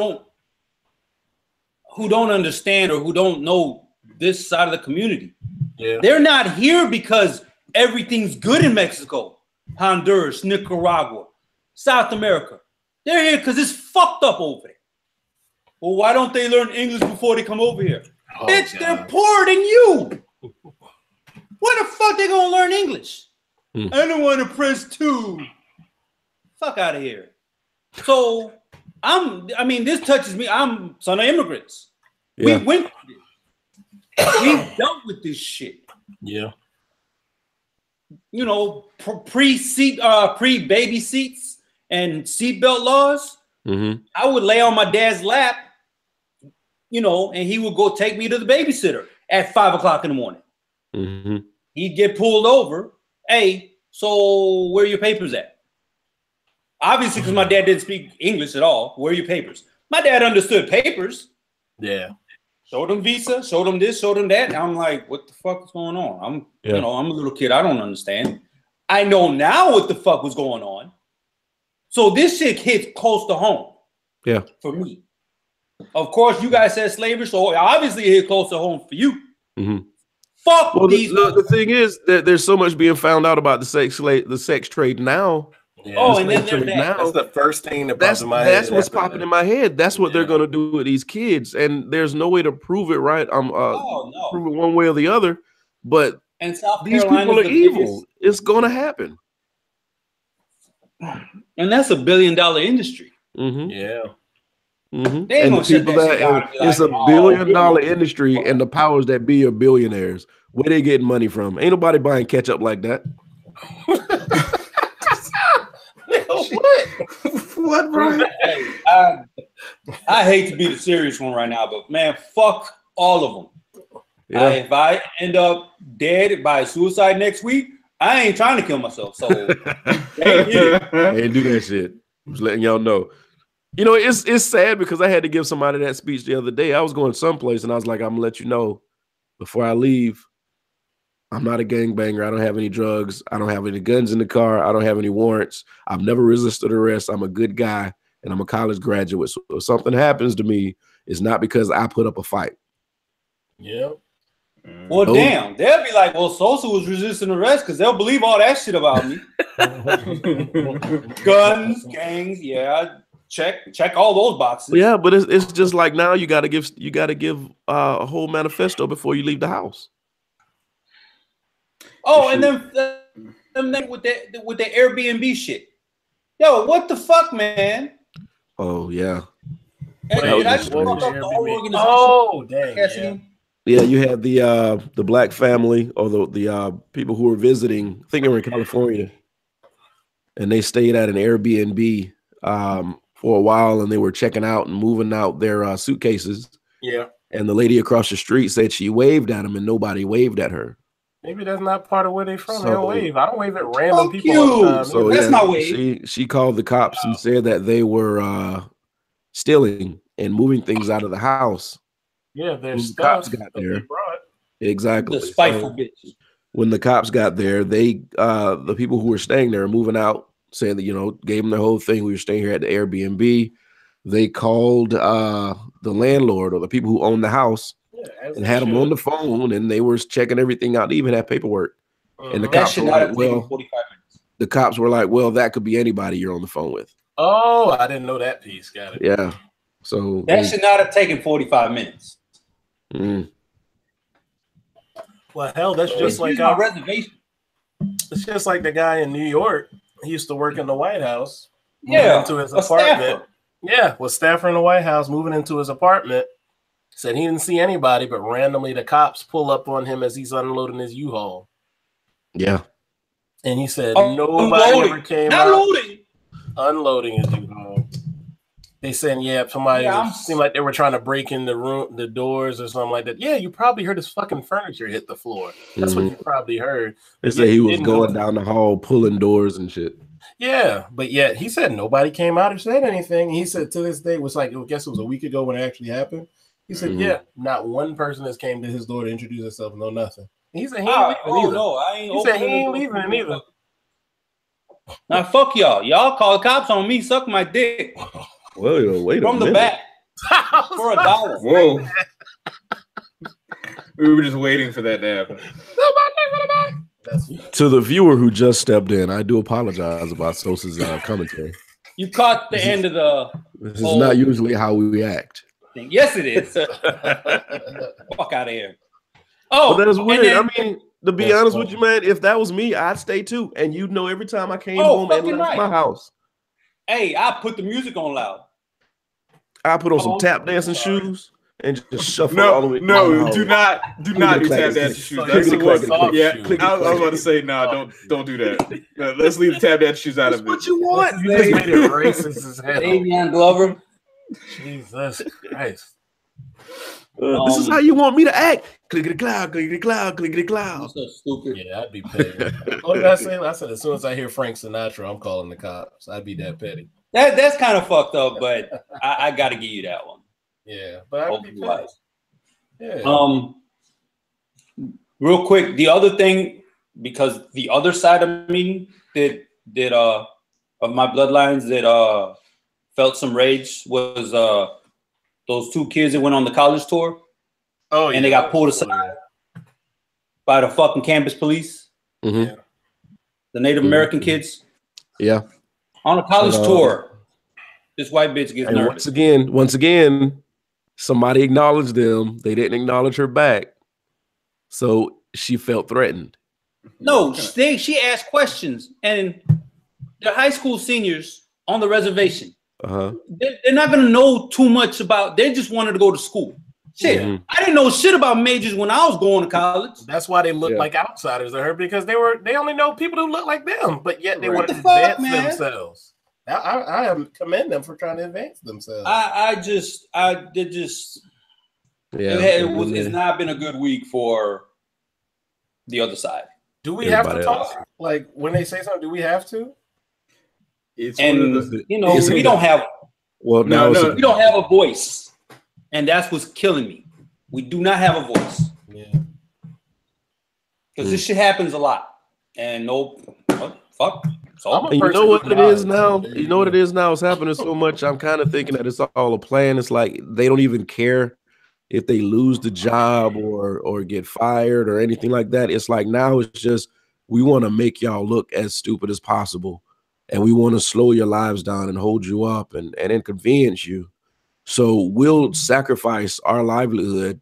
don't understand or who don't know this side of the community. Yeah. They're not here because everything's good in Mexico, Honduras, Nicaragua, South America. They're here because it's fucked up over there. Well, why don't they learn English before they come over here? Bitch, God. They're poorer than you. Where the fuck they gonna learn English? I don't want to press 2. Fuck out of here. So this touches me. I'm son of immigrants. Yeah. We went through this. We dealt with this shit. Yeah. You know, pre-baby seats and seatbelt laws. Mm-hmm. I would lay on my dad's lap, you know, and he would go take me to the babysitter at 5 o'clock in the morning. Mm-hmm. He'd get pulled over. Hey, so where are your papers at? Obviously, because my dad didn't speak English at all. Where are your papers? My dad understood papers. Yeah. Showed him visa, showed him this, showed him that. And I'm like, what the fuck is going on? I'm a little kid. I don't understand. I know now what the fuck was going on. So this shit hits close to home. Yeah. For me. Of course, you guys said slavery, so obviously it hit close to home for you. Mm-hmm. Fuck these. The thing is that there's so much being found out about the sex trade now. Yeah, and then that's the first thing that pops in my head. That's what's popping in my head. That's what they're gonna do with these kids, and there's no way to prove it right. Prove it one way or the other. But these people are evil. It's gonna happen. And that's $1 billion industry. Mm-hmm. Yeah. Mm-hmm. And the people it's a $1 billion industry, and the powers that be are billionaires. Where they getting money from? Ain't nobody buying ketchup like that. What, bro? I hate to be the serious one right now, but man, fuck all of them. Yeah. If I end up dead by suicide next week, I ain't trying to kill myself. So ain't do that shit. I'm just letting y'all know. You know, it's sad because I had to give somebody that speech the other day. I was going someplace and I was like, I'm gonna let you know before I leave, I'm not a gangbanger. I don't have any drugs. I don't have any guns in the car. I don't have any warrants. I've never resisted arrest. I'm a good guy and I'm a college graduate. So if something happens to me, it's not because I put up a fight. Yeah. Well, damn, they'll be like, well, Sosa was resisting arrest because they'll believe all that shit about me. Guns, gangs, yeah. Check all those boxes. Yeah, but it's just like now you got to give a whole manifesto before you leave the house. Oh, and then with the Airbnb shit. Yo, what the fuck, man? Oh yeah. Did I just fuck up the whole organization? Oh, dang. Yeah, you had the black family or the people who were visiting. I think they were in California, and they stayed at an Airbnb for a while, and they were checking out and moving out their suitcases. Yeah. And the lady across the street said she waved at them, and nobody waved at her. Maybe that's not part of where they're from. They'll wave. I don't wave at random people all the time. So that's not wave. She called the cops and said that they were stealing and moving things out of the house. Yeah, there's the cops got there. Exactly. The spiteful bitch. When the cops got there, they the people who were staying there moving out, saying that, gave them the whole thing. We were staying here at the Airbnb. They called the landlord or the people who owned the house and had them on the phone, and they were checking everything out. They even had paperwork. And the cops were like, 45 minutes. The cops were like, well, that could be anybody you're on the phone with. Oh, I didn't know that piece. Got it. Yeah. So that should not have taken 45 minutes. Well, hell, that's just like our reservation. It's just like the guy in New York. He used to work in the White House. Yeah, into his apartment. Yeah, was staffer in the White House, moving into his apartment. Said he didn't see anybody, but randomly the cops pull up on him as he's unloading his U-Haul. Yeah. And he said nobody ever came out. Unloading his U-Haul. They said, somebody seemed like they were trying to break in the doors or something like that. Yeah, you probably heard his fucking furniture hit the floor. That's what you probably heard. They said he was going down the hall, pulling doors and shit. Yeah, but yet he said nobody came out or said anything. He said to this day, it was like, I guess it was a week ago when it actually happened. He said, not one person has came to his door to introduce himself, no nothing. And he said he ain't leaving either. No, I ain't. He said he ain't leaving either. Now fuck y'all. Y'all call the cops on me, suck my dick. Well, wait from the back for $1. Whoa. We were just waiting for that to happen. To the viewer who just stepped in, I do apologize about Sosa's commentary. You caught the end of the. This is not usually how we react. Yes, it is. Fuck out of here. Oh, but that is weird. I mean, to be honest with you, man, if that was me, I'd stay too. And you'd know every time I came home and left my house. Hey, I put the music on loud. I put on some tap dancing shoes and just shuffle all the way. No, do not do tap dancing shoes. That's the worst. Yeah, I was about to say, don't do that. No, let's leave the tap dancing shoes out of it. What you want? You just made it racist as hell. Damian Glover. Jesus Christ. This is how you want me to act. Clickety cloud, clickety cloud, clickety cloud. So stupid. Yeah, I'd be petty. What did I say? I said as soon as I hear Frank Sinatra, I'm calling the cops. I'd be that petty. That's kind of fucked up, but I got to give you that one. Yeah, but I'd be petty. Yeah. Real quick, the other thing, because the other side of me that of my bloodlines that felt some rage was those two kids that went on the college tour. Oh, and they got pulled aside by the fucking campus police. Mm-hmm. The Native American kids. Yeah. On a college tour. This white bitch gets nervous. Once again, somebody acknowledged them. They didn't acknowledge her back. So she felt threatened. No, she asked questions. And the high school seniors on the reservation, they're not going to know too much about, they just wanted to go to school. Shit, I didn't know shit about majors when I was going to college. That's why they look like outsiders to her, because they only know people who look like them, but yet they want to advance themselves. I commend them for trying to advance themselves. It's not been a good week for the other side. Do we have to talk? Like when they say something, do we have to? We don't have. Well, no, we don't have a voice, and that's what's killing me. We do not have a voice. Yeah. Because this shit happens a lot, and fuck. So you know what it is now? You know what it is now? It's happening so much. I'm kind of thinking that it's all a plan. It's like they don't even care if they lose the job or get fired or anything like that. It's like now it's just we want to make y'all look as stupid as possible, and we want to slow your lives down and hold you up and inconvenience you. So we'll sacrifice our livelihood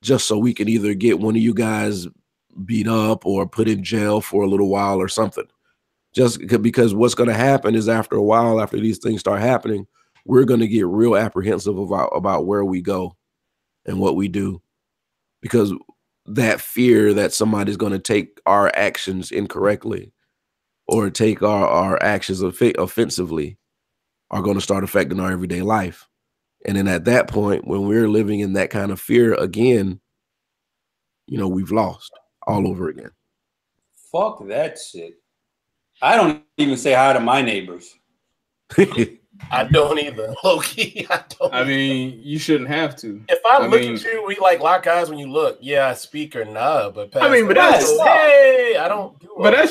just so we can either get one of you guys beat up or put in jail for a little while or something. Just because what's going to happen is after a while, after these things start happening, we're going to get real apprehensive about where we go and what we do, because that fear that somebody's going to take our actions incorrectly or take our actions offensively are going to start affecting our everyday life. And then at that point, when we're living in that kind of fear again, we've lost all over again. Fuck that shit. I don't even say hi to my neighbors. I don't either. Low-key, I don't. I mean, you shouldn't have to. If I look at you, we lock eyes when you look. Yeah, I speak or nah, but but that's I don't do it. But I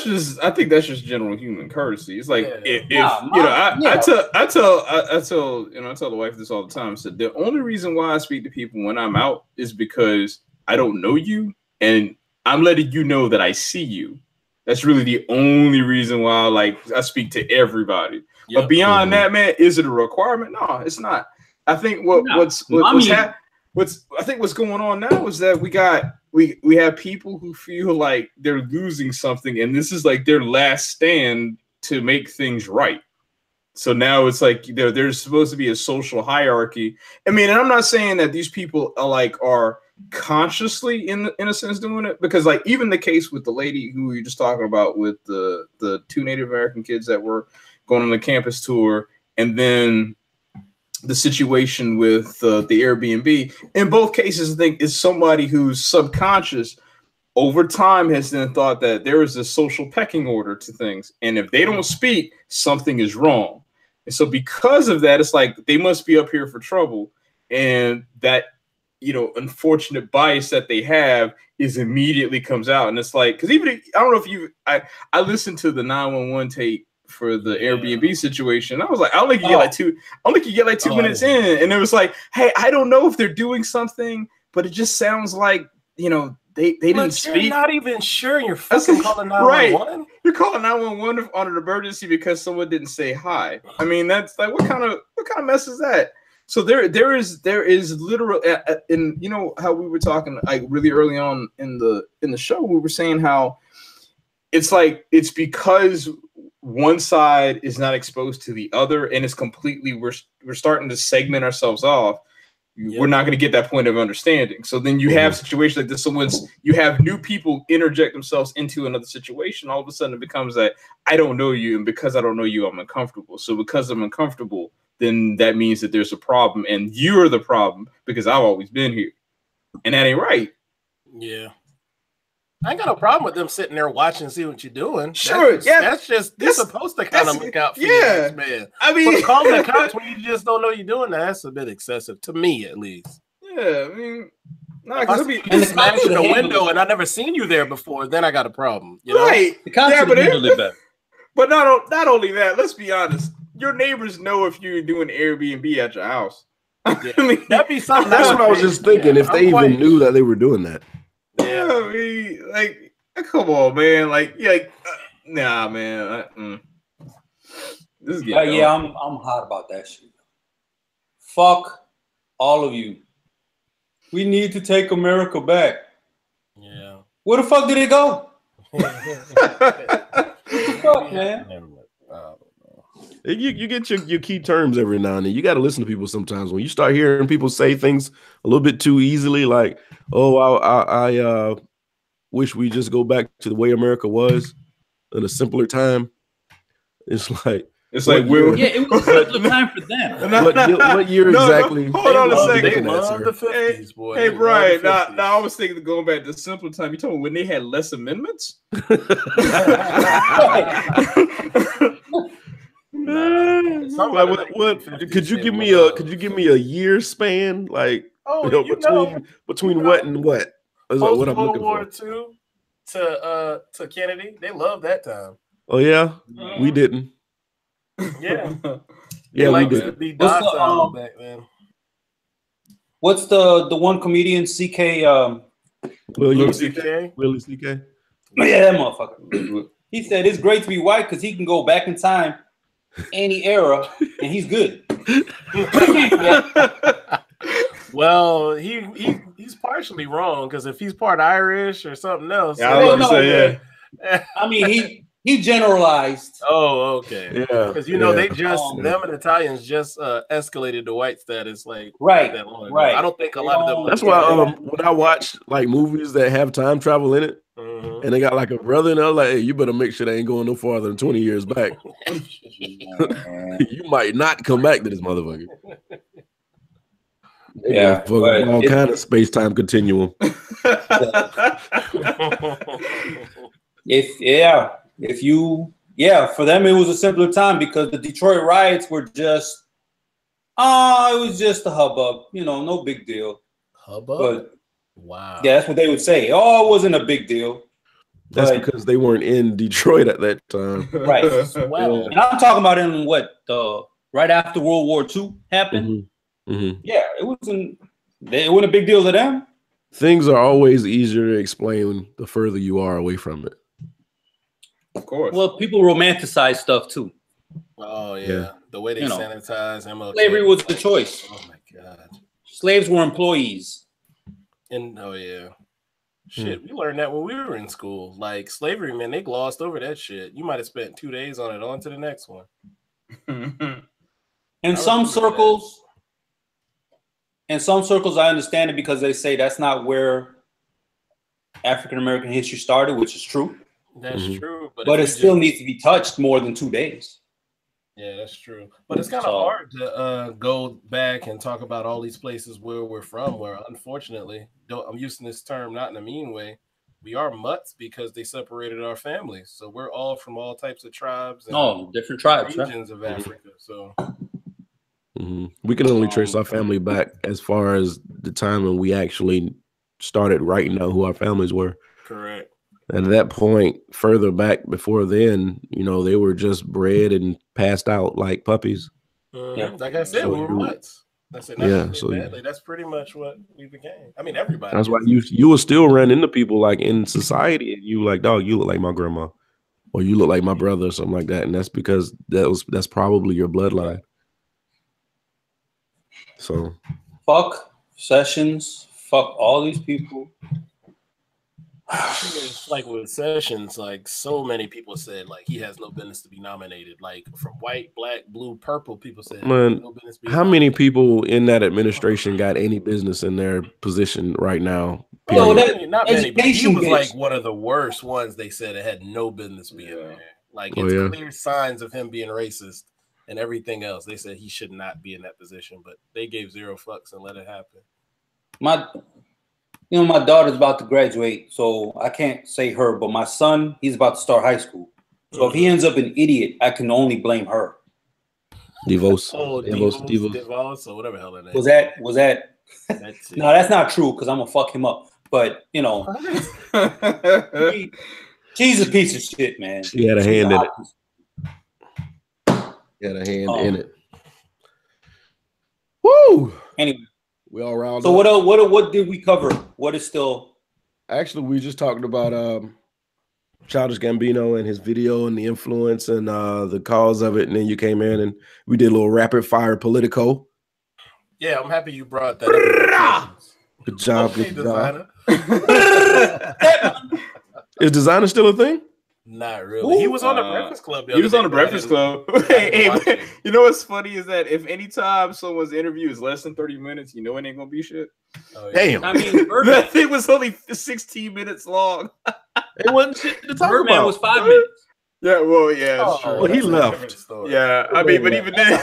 think that's just general human courtesy. It's like I tell the wife this all the time. So the only reason why I speak to people when I'm out is because I don't know you and I'm letting you know that I see you. That's really the only reason why I speak to everybody. Yep. But beyond that, man, is it a requirement? No, it's not. I think what's going on now is that we have people who feel like they're losing something, and this is like their last stand to make things right. So now it's like there's supposed to be a social hierarchy. I mean, and I'm not saying that these people are consciously in a sense doing it, because like even the case with the lady who you're just talking about with the 2 Native American kids that were going on the campus tour, and then the situation with the Airbnb. In both cases, I think is somebody who's subconscious over time has then thought that there is a social pecking order to things, and if they don't speak, something is wrong. And so because of that, it's like they must be up here for trouble, and that unfortunate bias that they have is immediately comes out. And it's like, because even I don't know if I listened to the 911 tape for the Airbnb situation. I was like, I only could get like 2 minutes in, and it was like, hey, I don't know if they're doing something, but it just sounds like they didn't speak. You're not even sure. You're fucking calling 911. Right. You're calling 911 on an emergency because someone didn't say hi. I mean, that's like what kind of mess is that? So there is literal, and how we were talking like really early on in the show, we were saying how it's like it's because one side is not exposed to the other, and it's completely we're starting to segment ourselves off. Yep. We're not going to get that point of understanding. So then you have situations like this. You have new people interject themselves into another situation. All of a sudden it becomes that I don't know you, and because I don't know you, I'm uncomfortable. So because I'm uncomfortable, then that means that there's a problem, and you're the problem because I've always been here, and that ain't right. Yeah. I ain't got no problem with them sitting there watching and see what you're doing. Sure, that's just they're supposed to kind of look out for you, man. I mean, calling the cops when you just don't know you're doing that's a bit excessive to me, at least. Yeah, I mean, because in the window and I never seen you there before, then I got a problem. Right? The cops yeah, better. But not only that. Let's be honest. Your neighbors know if you're doing Airbnb at your house. Yeah. I mean, that'd be something. That's what I was just thinking. If they even knew that they were doing that. Yeah, I mean, like, come on, man. Nah, man. This is I'm hot about that shit. Fuck all of you. We need to take America back. Yeah. Where the fuck did it go? What the fuck, man? You get your key terms every now and then. You got to listen to people sometimes. When you start hearing people say things a little bit too easily, like, "Oh, I wish we just go back to the way America was in a simpler time." It's like it was a simpler time for them. What year exactly? Hold on a second. They love the 50s, boy. Hey, Brian. Now I was thinking of going back to simpler time. You told me when they had less amendments. What could you give me a year span, like between what and what? Is what I'm looking for. World War II to Kennedy, they loved that time. Oh yeah, we didn't. Yeah, yeah, we did. To be docile back then. What's the one comedian CK? Willie CK. Yeah, that motherfucker. He said it's great to be white because he can go back in time, any era, and he's good. Well, he's partially wrong because if he's part Irish or something else, I mean he generalized. Oh, okay. Yeah, because they just them and Italians just escalated to white status like that long ago. Right. I don't think a lot of them. That's why when I watch like movies that have time travel in it, and they got like a brother, and I'm like, hey, you better make sure they ain't going no farther than 20 years back. You might not come back to this motherfucker. Yeah, all kind of space-time continuum. For them it was a simpler time because the Detroit riots were just it was just a hubbub, no big deal. Hubbub? But wow. Yeah, that's what they would say. Oh, it wasn't a big deal. That's because they weren't in Detroit at that time. Right. Well, and I'm talking about in right after World War II happened. Mm-hmm. Mm-hmm. Yeah, it wasn't a big deal to them. Things are always easier to explain the further you are away from it. Of course. Well, people romanticize stuff too. Oh yeah. The way they sanitize MLK. Slavery was the choice. Oh my god. Slaves were employees. And shit, we learned that when we were in school. Like slavery, man, they glossed over that shit. You might have spent 2 days on it, on to the next one. In some circles, I understand it because they say that's not where African American history started, which is true. That's true, but it still needs to be touched more than 2 days. Yeah, that's true. But it's kind of hard to go back and talk about all these places where we're from, where unfortunately, I'm using this term not in a mean way, we are mutts because they separated our families. So we're all from all types of tribes and different tribes, regions of Africa. So we can only trace our family back as far as the time when we actually started writing out who our families were. Correct. And at that point, further back before then, they were just bred and passed out like puppies. Like I said, we were mutts. That's it. That's pretty much what we became. I mean, everybody. That's why you will still run into people like in society, and you like, dog, you look like my grandma, or you look like my brother, or something like that. And that's because that's probably your bloodline. So, fuck Sessions. Fuck all these people. It's like with Sessions, like so many people said, like he has no business to be nominated. Like from white, black, blue, purple, people said, man, no business to be how many people in that administration got any business in their position right now? Oh, not many. But he was like one of the worst ones. They said it had no business being there. Like it's clear signs of him being racist and everything else. They said he should not be in that position, but they gave 0 fucks and let it happen. My daughter's about to graduate, so I can't say her, but my son, he's about to start high school. So if he ends up an idiot, I can only blame her. DeVos. DeVos, or whatever the hell that is. Was that? No, that's not true because I'm gonna fuck him up. But she's a piece of shit, man. She had a hand in it. She had a hand in it. Woo! Anyway. We all round so up. What did we cover? What is still? Actually, we just talked about Childish Gambino and his video and the influence and the cause of it, and then you came in and we did a little rapid fire Politico. Yeah, I'm happy you brought that up. Good job, good designer. Is designer still a thing? Not really. He was on the Breakfast Club. He was on the Breakfast Club. Hey, you know what's funny is that if anytime someone's interview is less than 30 minutes, it ain't gonna be shit. Oh, yeah. Damn. I mean, that thing was only 16 minutes long. It wasn't shit to talk Birdman about. was 5 minutes. Yeah, well, yeah, that's true. Well, he left. Yeah, I mean, but even then,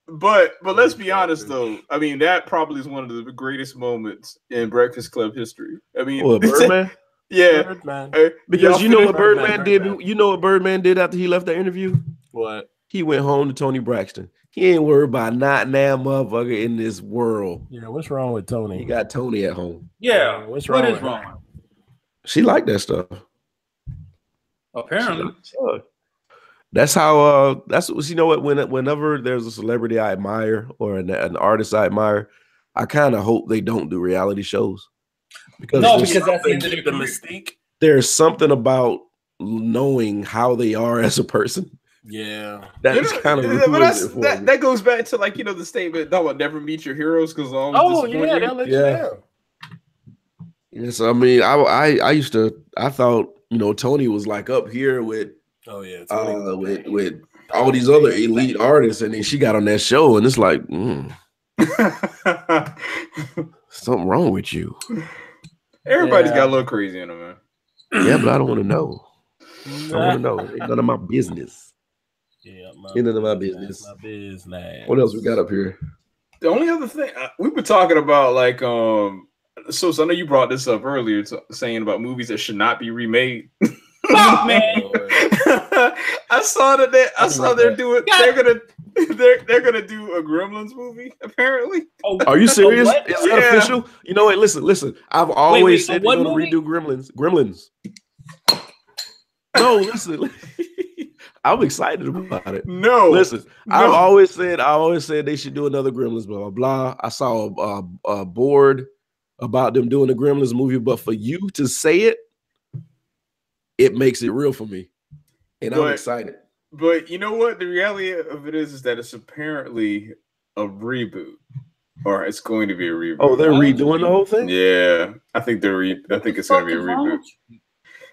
but let's be honest though. I mean, that probably is one of the greatest moments in Breakfast Club history. I mean, Birdman. Yeah, Birdman. Because you know what Birdman did. You know what Birdman did after he left the interview. What? He went home to Tony Braxton. He ain't worried about not now motherfucker in this world. Yeah, what's wrong with Tony? He got Tony at home. Yeah, what's wrong? What is wrong? She liked that stuff. Apparently, that's how. That's what. Whenever there's a celebrity I admire or an artist I admire, I kind of hope they don't do reality shows. Because that's the mystique. There's something about knowing how they are as a person. Yeah, that's kind of. But that goes back to the statement that will never meet your heroes because they'll let you down. Yes, I mean, I thought Tony was like up here with with all these other elite artists, and then she got on that show, and it's like something wrong with you. Everybody's got a little crazy in them, man. Yeah, but I don't want to know. I don't want to know. Ain't none of my business. Yeah, none of my business. My business. What else we got up here? The only other thing we were talking about, so I know you brought this up earlier, saying about movies that should not be remade. Fuck, man. I saw that. I saw they're doing. They're gonna do a Gremlins movie. Apparently. Are you serious? Is that official? You know what? Listen. I've always said they're gonna redo Gremlins. No, listen. I'm excited about it. No, listen. No. I always said they should do another Gremlins. Blah blah blah. I saw a board about them doing a Gremlins movie, but for you to say it makes it real for me, and I'm excited. But you know what? The reality of it is that it's apparently a reboot, or it's going to be a reboot. Oh, they're redoing the whole thing? Yeah, I think I think it's going to be a reboot.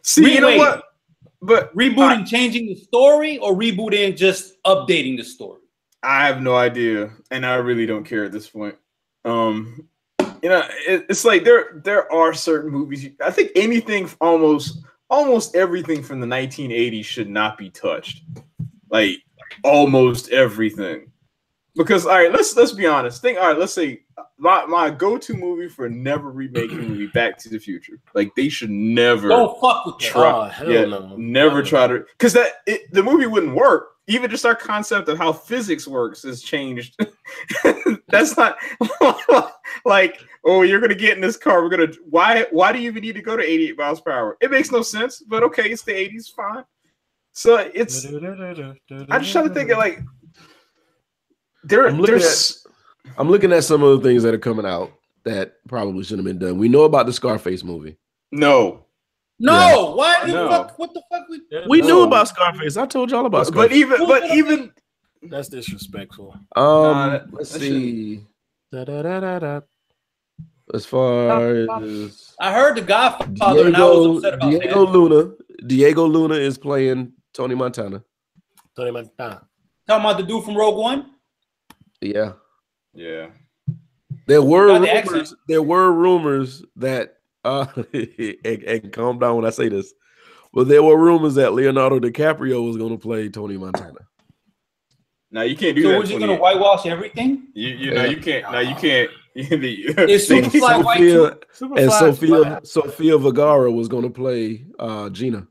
See, you know what? but rebooting, changing the story, or rebooting, just updating the story? I have no idea, and I really don't care at this point. It's like there are certain movies. I think anything, almost everything from the 1980s should not be touched. Like almost everything, because all right, let's be honest. Let's say my go-to movie for never remaking movie, Back to the Future. Like they should never fuck with try. Never try to, because the movie wouldn't work. Even just our concept of how physics works has changed. That's not like, oh, you're gonna get in this car. Why do you even need to go to 88 miles per hour? It makes no sense, but okay, it's the 80s, fine. So it's I'm just trying to think of like I'm looking at some of the things that are coming out that probably shouldn't have been done. We know about the Scarface movie. No. Why? No. What the fuck? We knew about Scarface. I told y'all about Scarface. But even that's disrespectful. Let's see. As far as I heard The Godfather, and I was upset about Diego Luna is playing Tony Montana. Talking about the dude from Rogue One. Yeah. Yeah. There were rumors that and calm down when I say this, but there were rumors that Leonardo DiCaprio was going to play Tony Montana. Now you can't do that. So was he going to whitewash everything? You can't. Now you can't. Is Superfly white too? Sofia Vergara was going to play Gina.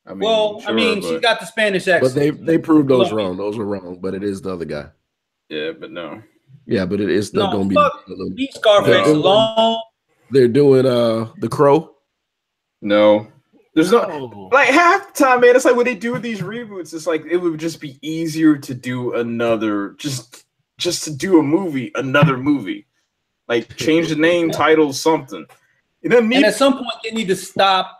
She got the Spanish accent. But they proved those wrong. Those were wrong. But it is the other guy. Yeah, but no. Yeah, but it is still going to be. Leave Scarface alone. They're doing The Crow. No. There's no like half the time, man. It's like when they do these reboots, it's like it would just be easier to do another, just to do another movie. Like change the name, title, something. You don't need. And at some point, they need to stop.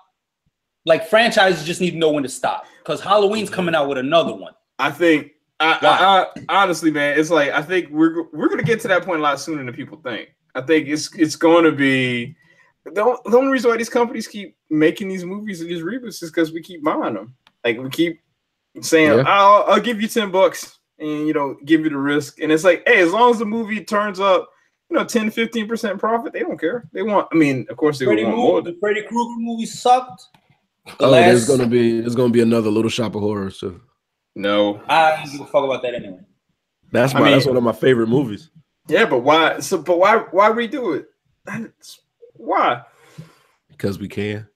Like franchises just need to know when to stop, because Halloween's coming out with another one. I think. I honestly, man, it's like I think we're gonna get to that point a lot sooner than people think. I think it's going to be the only reason why these companies keep making these movies and these reboots is because we keep buying them. Like we keep saying, I'll give you $10 and give you the risk. And it's like, hey, as long as the movie turns up, 10-15% profit, they don't care. They want. I mean, of course, they want more. The Freddy Krueger movie sucked. There's gonna be another Little Shop of Horrors. So. No, I don't give a fuck about that anyway. That's one of my favorite movies. Yeah, but why? Why redo it? Why? Because we can.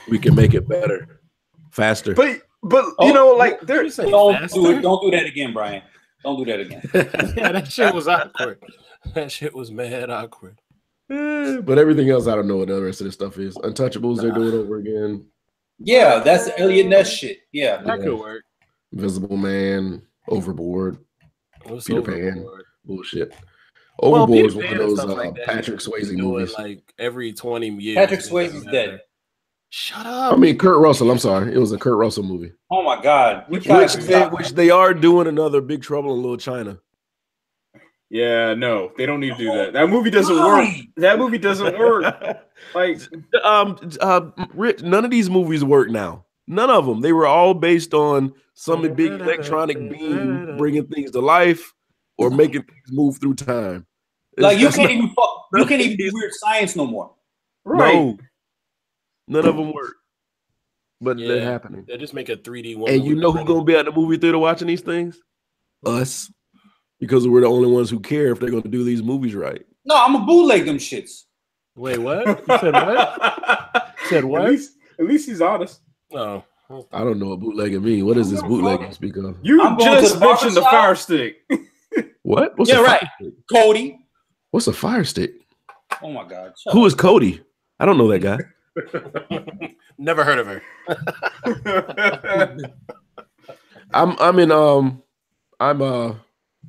We can make it better, faster. But like there's don't do that again, Brian. Don't do that again. Yeah, that shit was awkward. That shit was mad awkward. But everything else, I don't know what the rest of this stuff is. Untouchables, they're doing over again. Yeah, that's Elliot Ness shit. Yeah, that could work. Invisible Man, Overboard, Peter Pan, bullshit. Well, Overboard is one of those Patrick Swayze movies. Like every 20 years. Patrick Swayze's dead. Shut up. I mean, Kurt Russell. I'm sorry. It was a Kurt Russell movie. Oh, my God. Which they are doing another Big Trouble in Little China. Yeah, no, they don't need to do that. That movie doesn't work. That movie doesn't work. Like, Rich, none of these movies work now. None of them. They were all based on some big electronic beam bringing things to life or making things move through time. Like you can't even do weird science no more. Right. No, none of them work. But they're happening. They just make a 3D one. And you know who's gonna be at the movie theater watching these things? Us. Because we're the only ones who care if they're gonna do these movies right. No, I'm gonna bootleg them shits. Wait, what? You said what? You said what? At least he's honest. Oh. I don't know what bootlegging means. What is this bootlegging speak of? You just mentioned the Fire Stick. What? What's right. Cody. What's a Fire Stick? Oh my God. Who is Cody? I don't know that guy. Never heard of her. I'm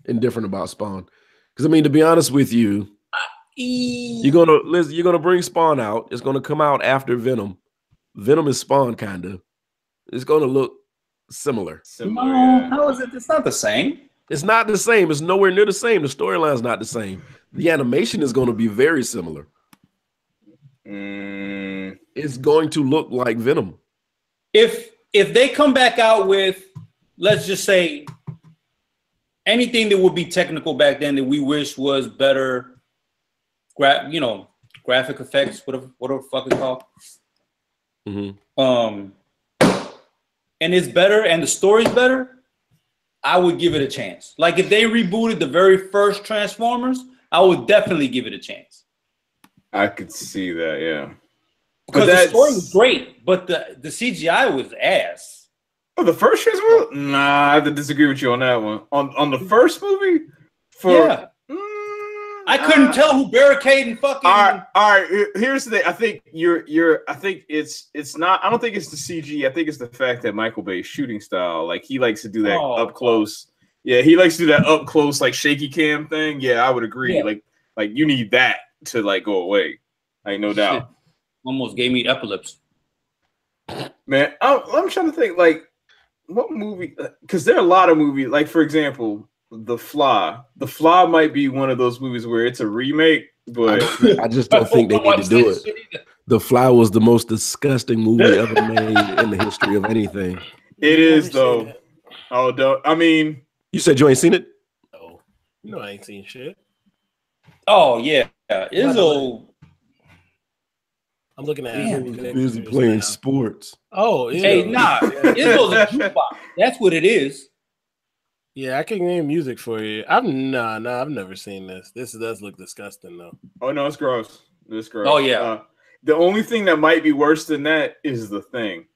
indifferent about Spawn. Because I mean, to be honest with you, you're gonna bring Spawn out. It's gonna come out after Venom. Venom is Spawn, kind of. It's gonna look similar. No, how is it? It's not the same. It's not the same. It's nowhere near the same. The storyline's not the same. The animation is going to be very similar. It's going to look like Venom. If if they come back out with, let's just say, anything that would be technical back then that we wish was better, graphic effects, whatever the fuck it's called. Mm-hmm. And it's better and the story's better, I would give it a chance. Like if they rebooted the very first Transformers, I would definitely give it a chance. I could see that, yeah. Because the story was great, but the CGI was ass. Oh, the first Transformers? Nah, I have to disagree with you on that one. On the first movie? I couldn't tell who barricading fucking. All right. Here's the thing. I think I think it's not. I don't think it's the CG. I think it's the fact that Michael Bay's shooting style, like he likes to do that up close. Yeah, he likes to do that up close, like shaky cam thing. Yeah, I would agree. Yeah. Like you need that to like go away. Like no doubt. Almost gave me epilepsy. Man, I'm trying to think like what movie, because there are a lot of movies. Like for example. The Fly. The Fly might be one of those movies where it's a remake, but I just don't think they need to do it. The Fly was the most disgusting movie ever made in the history of anything. It is though. Oh, I mean, you said you ain't seen it? No, you know I ain't seen shit. Oh yeah, Izzo. I'm looking at busy playing sports. Oh, yeah. Hey, nah, Izzo's a jukebox. That's what it is. Yeah, I can name music for you. I've never seen this. This does look disgusting though. Oh no, it's gross. It's gross. Oh yeah. The only thing that might be worse than that is The Thing.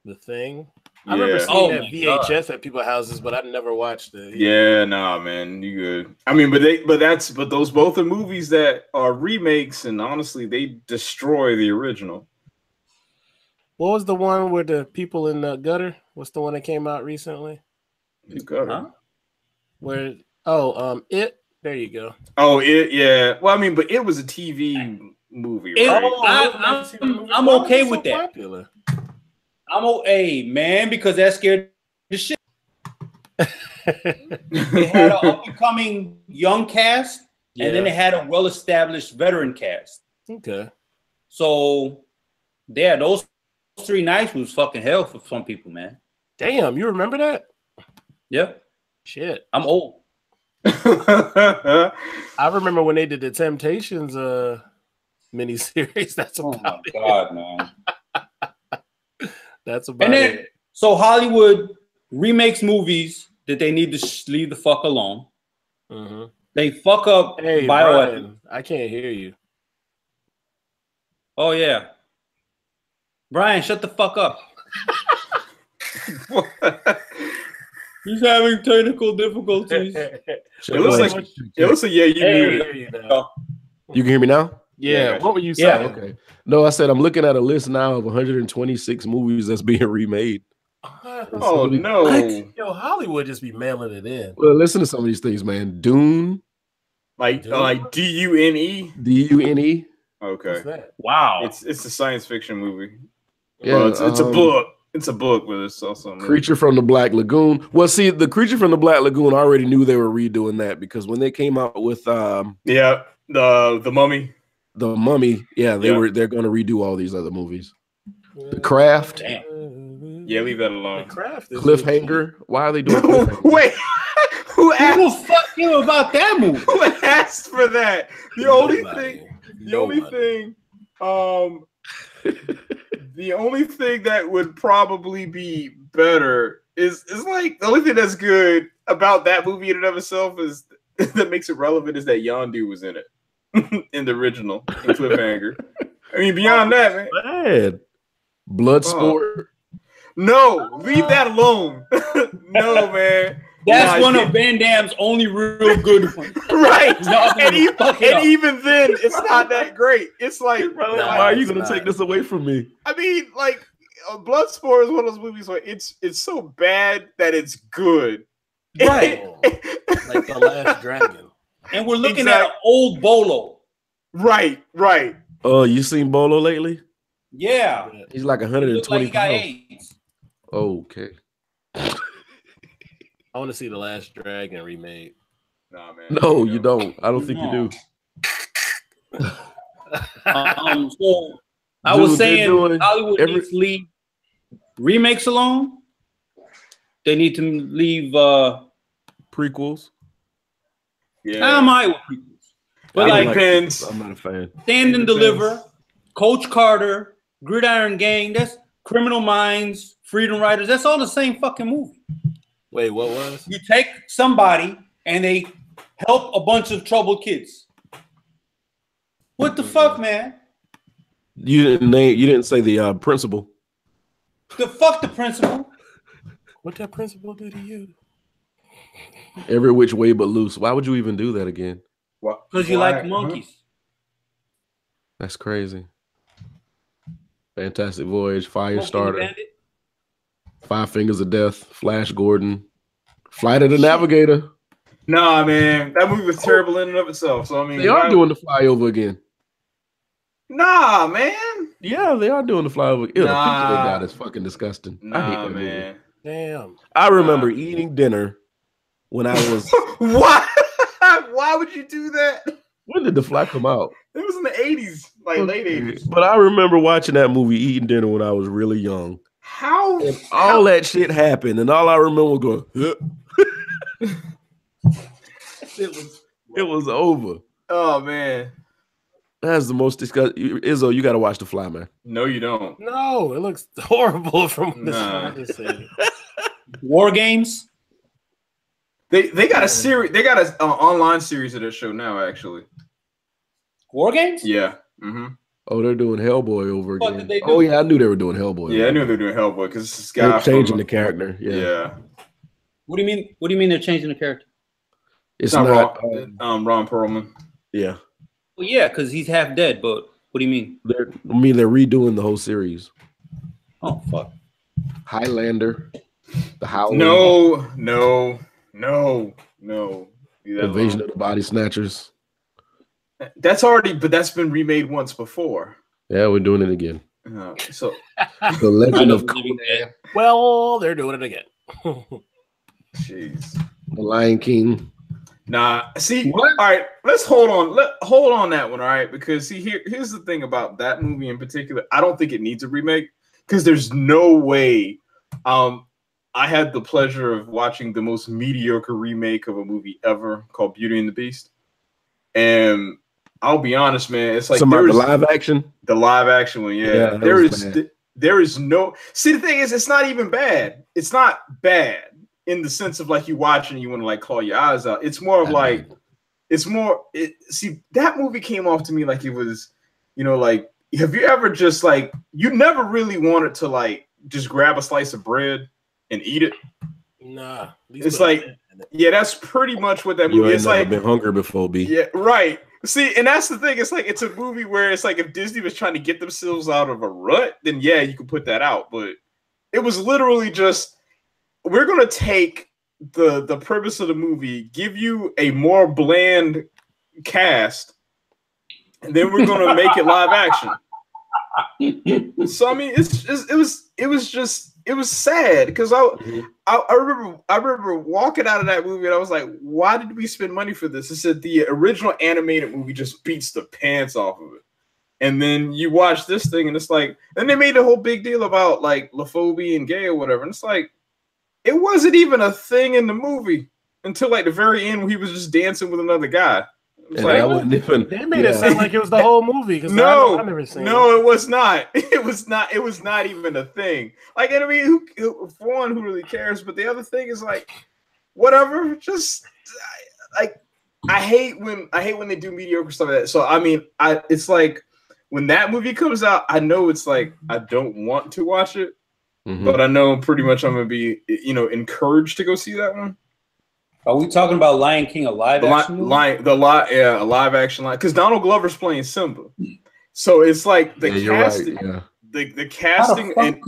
The Thing? I remember seeing that VHS at people's houses, but I've never watched it. Yeah, nah, man, you good. I mean, but those both are movies that are remakes, and honestly, they destroy the original. What was the one with the people in the gutter? What's the one that came out recently? The gutter. Huh? Where? It. There you go. Oh, It. Yeah. Well, I mean, but it was a TV movie. Right? I'm okay with that. Popular. I'm okay, man, because that scared the shit. They had an up-and-coming young cast, and then they had a well-established veteran cast. Okay. So, those 3 nights was fucking hell for some people, man. Damn, you remember that? Yeah. Shit. I'm old. I remember when they did the Temptations miniseries. That's about it. God, man. That's about it. So Hollywood remakes movies that they need to leave the fuck alone. Mm-hmm. They fuck up Brian, I can't hear you. Oh, yeah. Brian, shut the fuck up. He's having technical difficulties. It looks like yeah, you You can hear me now? Yeah. What were you saying? Yeah. Okay. No, I said I'm looking at a list now of 126 movies that's being remade. Oh no! What? Yo, Hollywood just be mailing it in. Well, listen to some of these things, man. Dune, like Dune. Dune. Okay. Wow. It's a science fiction movie. Yeah, well, it's a book. It's a book, but it's also Creature from the Black Lagoon. Well, see, the Creature from the Black Lagoon, I already knew they were redoing that because when they came out with the Mummy. The Mummy, they're going to redo all these other movies. The Craft. Damn. Yeah, leave that alone. The Craft is Cliffhanger. Why are they doing Cliffhanger? Wait, who fuck you about that movie? Who asked for that? The only thing that would probably be better is like the only thing that's good about that movie in and of itself is that makes it relevant is that Yondu was in it in the original in Cliffhanger. I mean, beyond that, man. Bad. Bloodsport. No, leave that alone. No, man. That's one of Van Damme's only real good ones. Right. And even then, it's not that great. It's like, why are you going to take this away from me? I mean, like, Bloodsport is one of those movies where it's so bad that it's good. Right. Like The Last Dragon. And we're looking at old Bolo. Right. Oh, you seen Bolo lately? Yeah. He's like 120 pounds. Okay. I want to see The Last Dragon remade. Nah, man. No, you don't. I don't think you do. So I was saying Hollywood needs to leave remakes alone, they need to leave prequels. Yeah, I'm alright with prequels, but it like depends. I'm not a fan. Stand and Deliver, Coach Carter, Gridiron Gang. That's Criminal Minds, Freedom Riders. That's all the same fucking movie. Wait, what was? You take somebody and they help a bunch of troubled kids. What the fuck, man? You didn't say the principal. The fuck the principal. What that principal do to you? Every which way but loose. Why would you even do that again? Because you like monkeys. That's crazy. Fantastic Voyage, Firestarter, Five Fingers of Death, Flash Gordon, Flight of the Navigator. Nah, man, that movie was terrible in and of itself. So I mean, they are doing the flyover again. Nah, man. Yeah, they are doing the flyover. Ew, Nah. the picture they got is fucking disgusting. I hate Nah, that man. movie. Damn. I remember eating dinner when I was. What? Why would you do that? When did The Fly come out? It was in the 80s, like late 80s. But I remember watching that movie, eating dinner when I was really young. How? And all that shit happened, and all I remember was going, huh. It was over. Oh man. That's the most disgusting. Izzo, you got to watch The Fly, man. No, you don't. No, it looks horrible from this. Nah. War Games. They got a series. They got an online series of this show now. Actually. War Games. Yeah. Mm-hmm. Oh, they're doing Hellboy over What again. did they do? Oh yeah, I knew they were doing Hellboy. Yeah, I knew they were doing Hellboy because this guy They're changing from, the character. Yeah. Yeah. What do you mean? What do you mean they're changing the character? It's not not. Ron Perlman. Yeah. Well, yeah, because he's half dead. But what do you mean? They're redoing the whole series. Oh fuck. Highlander, The Howling. No. Invasion of the Body Snatchers. That's already, but that's been remade once before. Yeah, we're doing it again. So The Legend of Conan, Well, they're doing it again. jeez. The Lion King. Nah, see, What? all right, let's hold on. Hold on that one, all right? Because see, here's the thing about that movie in particular. I don't think it needs a remake because there's no way. I had the pleasure of watching the most mediocre remake of a movie ever called Beauty and the Beast, and I'll be honest, man, it's like the live action. The live action one, yeah. There is no. See, the thing is, it's not even bad. It's not bad in the sense of like you watch and you want to like claw your eyes out. It's more of like, see, that movie came off to me like it was, like, have you ever just like, you never really wanted to like just grab a slice of bread and eat it? Nah. It's like, yeah, that's pretty much what that movie is. It's like, been hungry before, B. Yeah, right. See, and that's the thing. It's like it's a movie where it's like if Disney was trying to get themselves out of a rut, then yeah, you could put that out. But it was literally just, we're gonna take the premise of the movie, give you a more bland cast, and then we're gonna make it live action. So I mean, it was sad because I remember walking out of that movie and I was like, why did we spend money for this? It said the original animated movie just beats the pants off of it. And then you watch this thing and it's like, and they made a whole big deal about like LaFoe being gay or whatever. And it's like, it wasn't even a thing in the movie until like the very end when he was just dancing with another guy. Like, they made it sound like it was the whole movie. No, I never seen it was not. It was not even a thing. Like, I mean, for one, who really cares? But the other thing is like, whatever. Just like, I hate when they do mediocre stuff like that. So I mean, it's like when that movie comes out, I know it's like I don't want to watch it, but I know pretty much I'm gonna be encouraged to go see that one. Are we talking about Lion King, a live action movie? A live action line, because Donald Glover's playing Simba, so it's like the casting, right, the casting and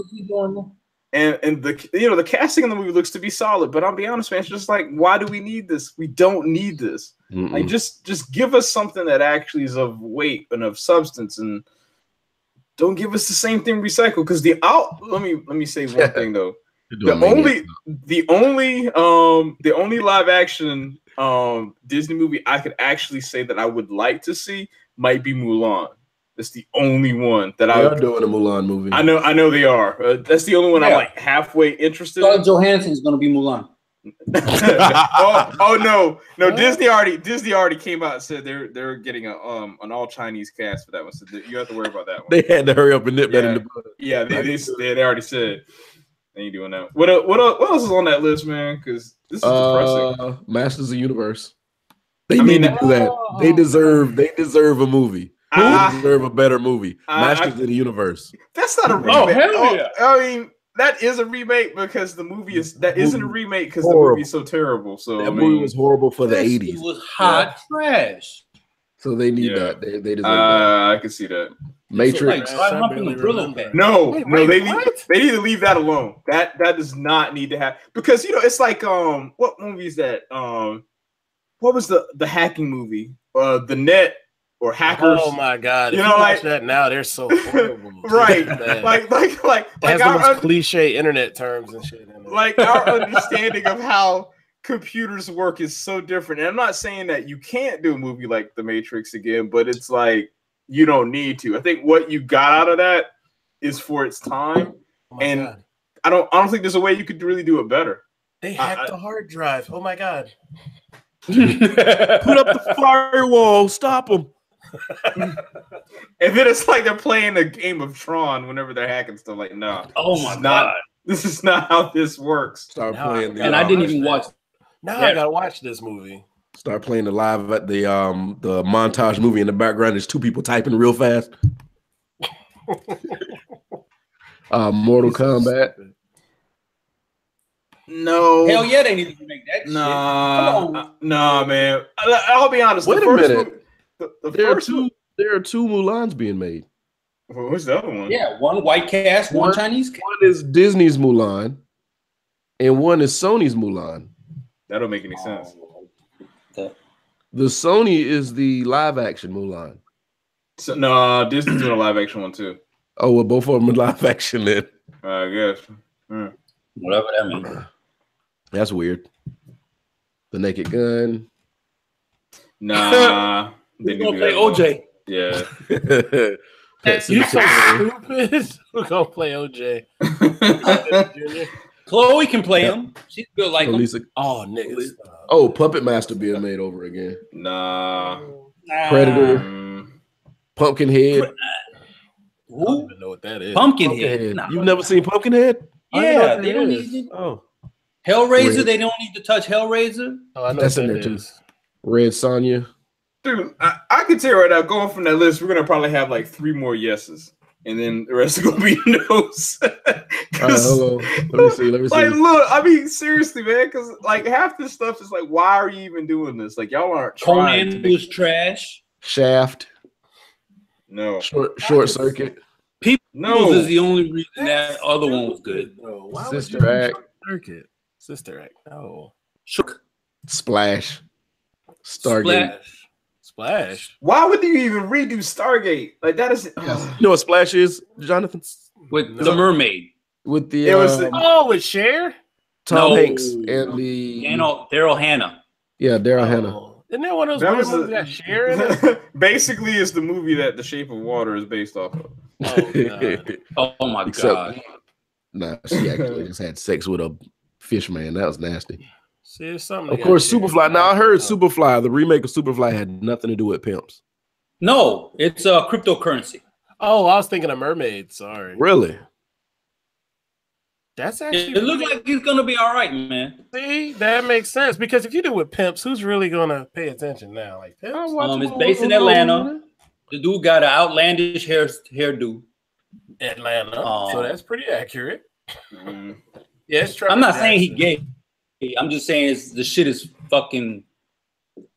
the casting in the movie looks to be solid. But I'll be honest, man, it's just like, why do we need this? We don't need this. Like, just give us something that actually is of weight and of substance, and don't give us the same thing recycled. Because let me say one thing though. The only live action Disney movie I could actually say that I would like to see might be Mulan, That's the only one that They I are doing a Mulan movie. I know they are. That's the only one I'm like halfway interested in. Scarlett Johansson is going to be Mulan. no. Disney already came out and said they're getting an all Chinese cast for that one. So you have to worry about that one. They had to hurry up and nip that in the bud. Yeah, they already said they ain't doing that. What else is on that list, man? Because this is depressing. Masters of the Universe. They need to do that. They deserve a movie. They deserve a better movie. Masters of the Universe. That's not a remake. Oh, hell yeah. I mean, that is a remake because the movie is isn't a remake because the movie is so terrible. So that movie was horrible for the 80s. It was hot trash. So they need that. They deserve that. I can see that. Matrix. No, they need to leave that alone. That does not need to happen because it's like what movie is that? What was the hacking movie? The Net or Hackers? Oh my god! If you watch that now, they're so horrible. Right? like has the most cliche internet terms and shit in it. Like our understanding of how computers work is so different. And I'm not saying that you can't do a movie like The Matrix again, but it's like you don't need to. I think what you got out of that is for its time, and I don't think there's a way you could really do it better. They hacked the hard drive. Oh my god! Put up the firewall. Stop them. And then it's like they're playing a game of Tron whenever they're hacking stuff. Like, no. Oh my god! This is not how this works. Start playing. And I didn't even watch. Now I gotta watch this movie. Start playing the live at the montage movie in the background. There's two people typing real fast. Mortal Kombat. No. Hell yeah, they need to make that shit. Nah, man. I'll be honest. Wait a minute. There are two Mulans being made. What's the other one? Yeah, one white cast, one Chinese cast. One is Disney's Mulan, and one is Sony's Mulan. That don't make any sense. The Sony is the live action Mulan. So, no, Disney's doing a live action one too. Oh, well, both of them are live action then. I guess. Whatever that means. That's weird. The Naked Gun. Nah. We're gonna play OJ. Yeah. You so stupid. We're gonna play OJ. Chloe can play him. She's good like him. Oh, niggas. Oh, Puppet Master being made over again. Nah. Predator. Pumpkinhead. I don't even know what that is. Pumpkinhead. You've never seen Pumpkinhead? Yeah, they don't need it. Oh. Hellraiser, they don't need to touch Hellraiser. Oh, I know that's in there too. Red Sonja. Dude, I can tell you right now, going from that list, we're gonna probably have like 3 more yeses, and then the rest are gonna be no's. Hold on. Let me see. Like, look, I mean, seriously, man, because like half this stuff is like, why are you even doing this? Like, y'all aren't trying. Conan was trash. Shaft. No. Short Circuit. People's is the only reason that other one was good. No. Sister Act. Sister Act. No. Shook. Splash. Stargate. Splash. Why would you even redo Stargate? Like that is. You know what Splash is, Jonathan? With the mermaid. With the with Cher, Tom Hanks and the Daryl Hannah. Yeah, Daryl Hannah. Isn't that one of those movies that Cher in it? Basically, it's the movie that The Shape of Water is based off of. Oh my god! Nah, she actually just had sex with a fish man. That was nasty. See, something. Of course, Superfly. Now I heard Superfly. The remake of Superfly had nothing to do with pimps. No, it's a cryptocurrency. Oh, I was thinking of Mermaid. Sorry. Really? That's actually. It looks like he's gonna be all right, man. See, that makes sense because if you do it with pimps, who's really gonna pay attention now? Like pimps. It's based in Atlanta. The dude got an outlandish hairdo. Atlanta. So that's pretty accurate. Yeah, I'm not saying he gay. I'm just saying the shit is fucking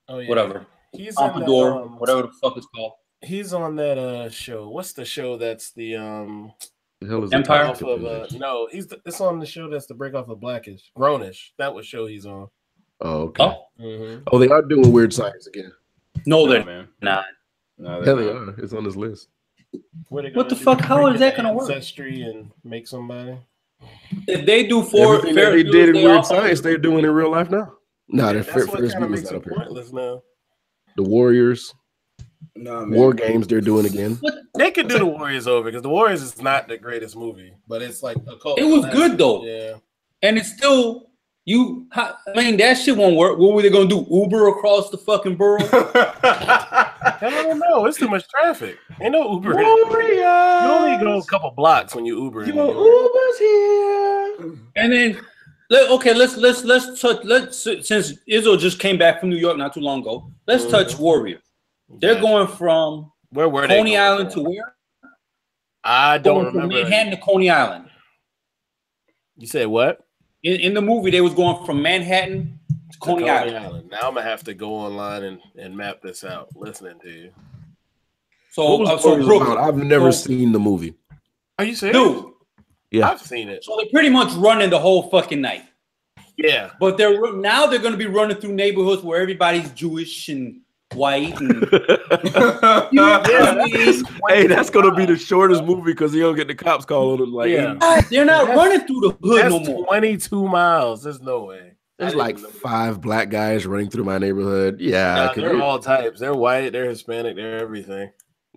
whatever. He's Pompadour, whatever the fuck it's called. He's on that show. What's the show that's the Empire? No, it's on the show that's the break off of Blackish. Grownish. That was show he's on. Oh, okay. Oh, they are doing Weird Science again. No, they're not. No, they are. It's on this list. What the fuck? How is that gonna work? Ancestry and make somebody. If they do they did in Weird Science, they're doing it in real life now. No, they're Ferris Bueller's not up here. Pointless now. The Warriors. War Games they're doing again. They could do the Warriors over because the Warriors is not the greatest movie, but it's like a cult. It was good though. Yeah. And it's still I mean, that shit won't work. What were they gonna do? Uber across the fucking borough? I don't know. It's too much traffic. Ain't no Uber. You only go a couple blocks when you Uber. Uber's here. And then, let's touch. Since Izzo just came back from New York not too long ago, let's touch Warrior. They're going from where were Coney Island to where? I don't remember. From Manhattan to Coney Island. You said what? In the movie, they was going from Manhattan to Coney Island. Now I'm gonna have to go online and map this out. Listening to you. So I've never seen the movie. Are you serious? Dude, yeah, I've seen it. So they're pretty much running the whole fucking night. Yeah, but they're going to be running through neighborhoods where everybody's Jewish and white. And, hey, that's gonna be the shortest movie because he don't get the cops calling him. Like, they're not running through the hood no more. 22 miles. There's no way. There's like 5 black guys running through my neighborhood. Yeah, they're all types. They're white. They're Hispanic. They're everything.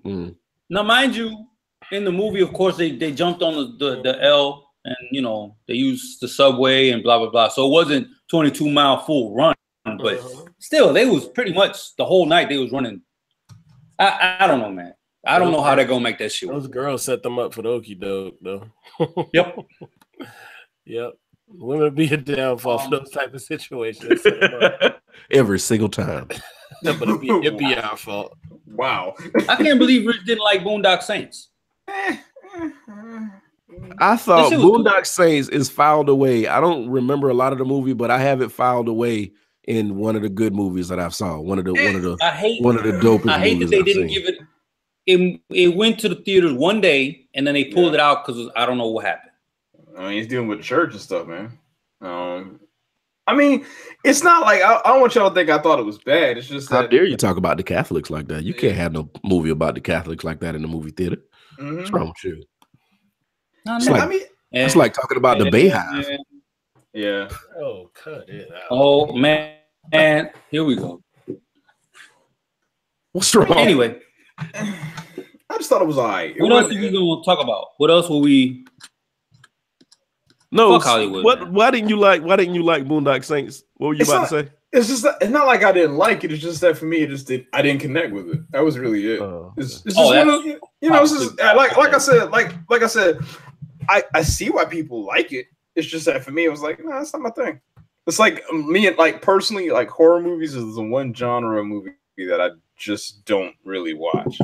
Now, mind you, in the movie, of course, they jumped on the L and they used the subway and blah blah blah. So it wasn't 22-mile full run. But still, they was pretty much the whole night they was running. I don't know, man. I don't know how they're gonna make that shit work. Those girls set them up for the okie doke, though. Yep. Yep. Women be a downfall for those type of situations. Every single time. No, but it'd be our fault. Wow. I can't believe Rich didn't like Boondock Saints. I thought Boondock Saints is filed away. I don't remember a lot of the movie, but I have it filed away in one of the good movies that I've saw. One of the dopest movies. I hate that they didn't give it. It went to the theaters one day and then they pulled it out because I don't know what happened. I mean, he's dealing with church and stuff, man. I mean, it's not like I don't want y'all to think I thought it was bad. It's just how dare you talk about the Catholics like that? You can't have no movie about the Catholics like that in the movie theater. What's wrong with you? It's like talking about the Bayhive. Yeah. Oh, cut it out. Oh man, and here we go. What's wrong? Anyway, I just thought it was alright. What else are we gonna talk about? What else will we? No, fuck Hollywood. Why didn't you like Boondock Saints? What were you about to say? It's just that, it's not like I didn't like it. It's just that for me, I didn't connect with it. That was really it. It's just one of, it's just like I said, I see why people like it. It's just that for me, it was like, no, that's not my thing. It's like me and like personally, like horror movies is the one genre of movie that I just don't really watch.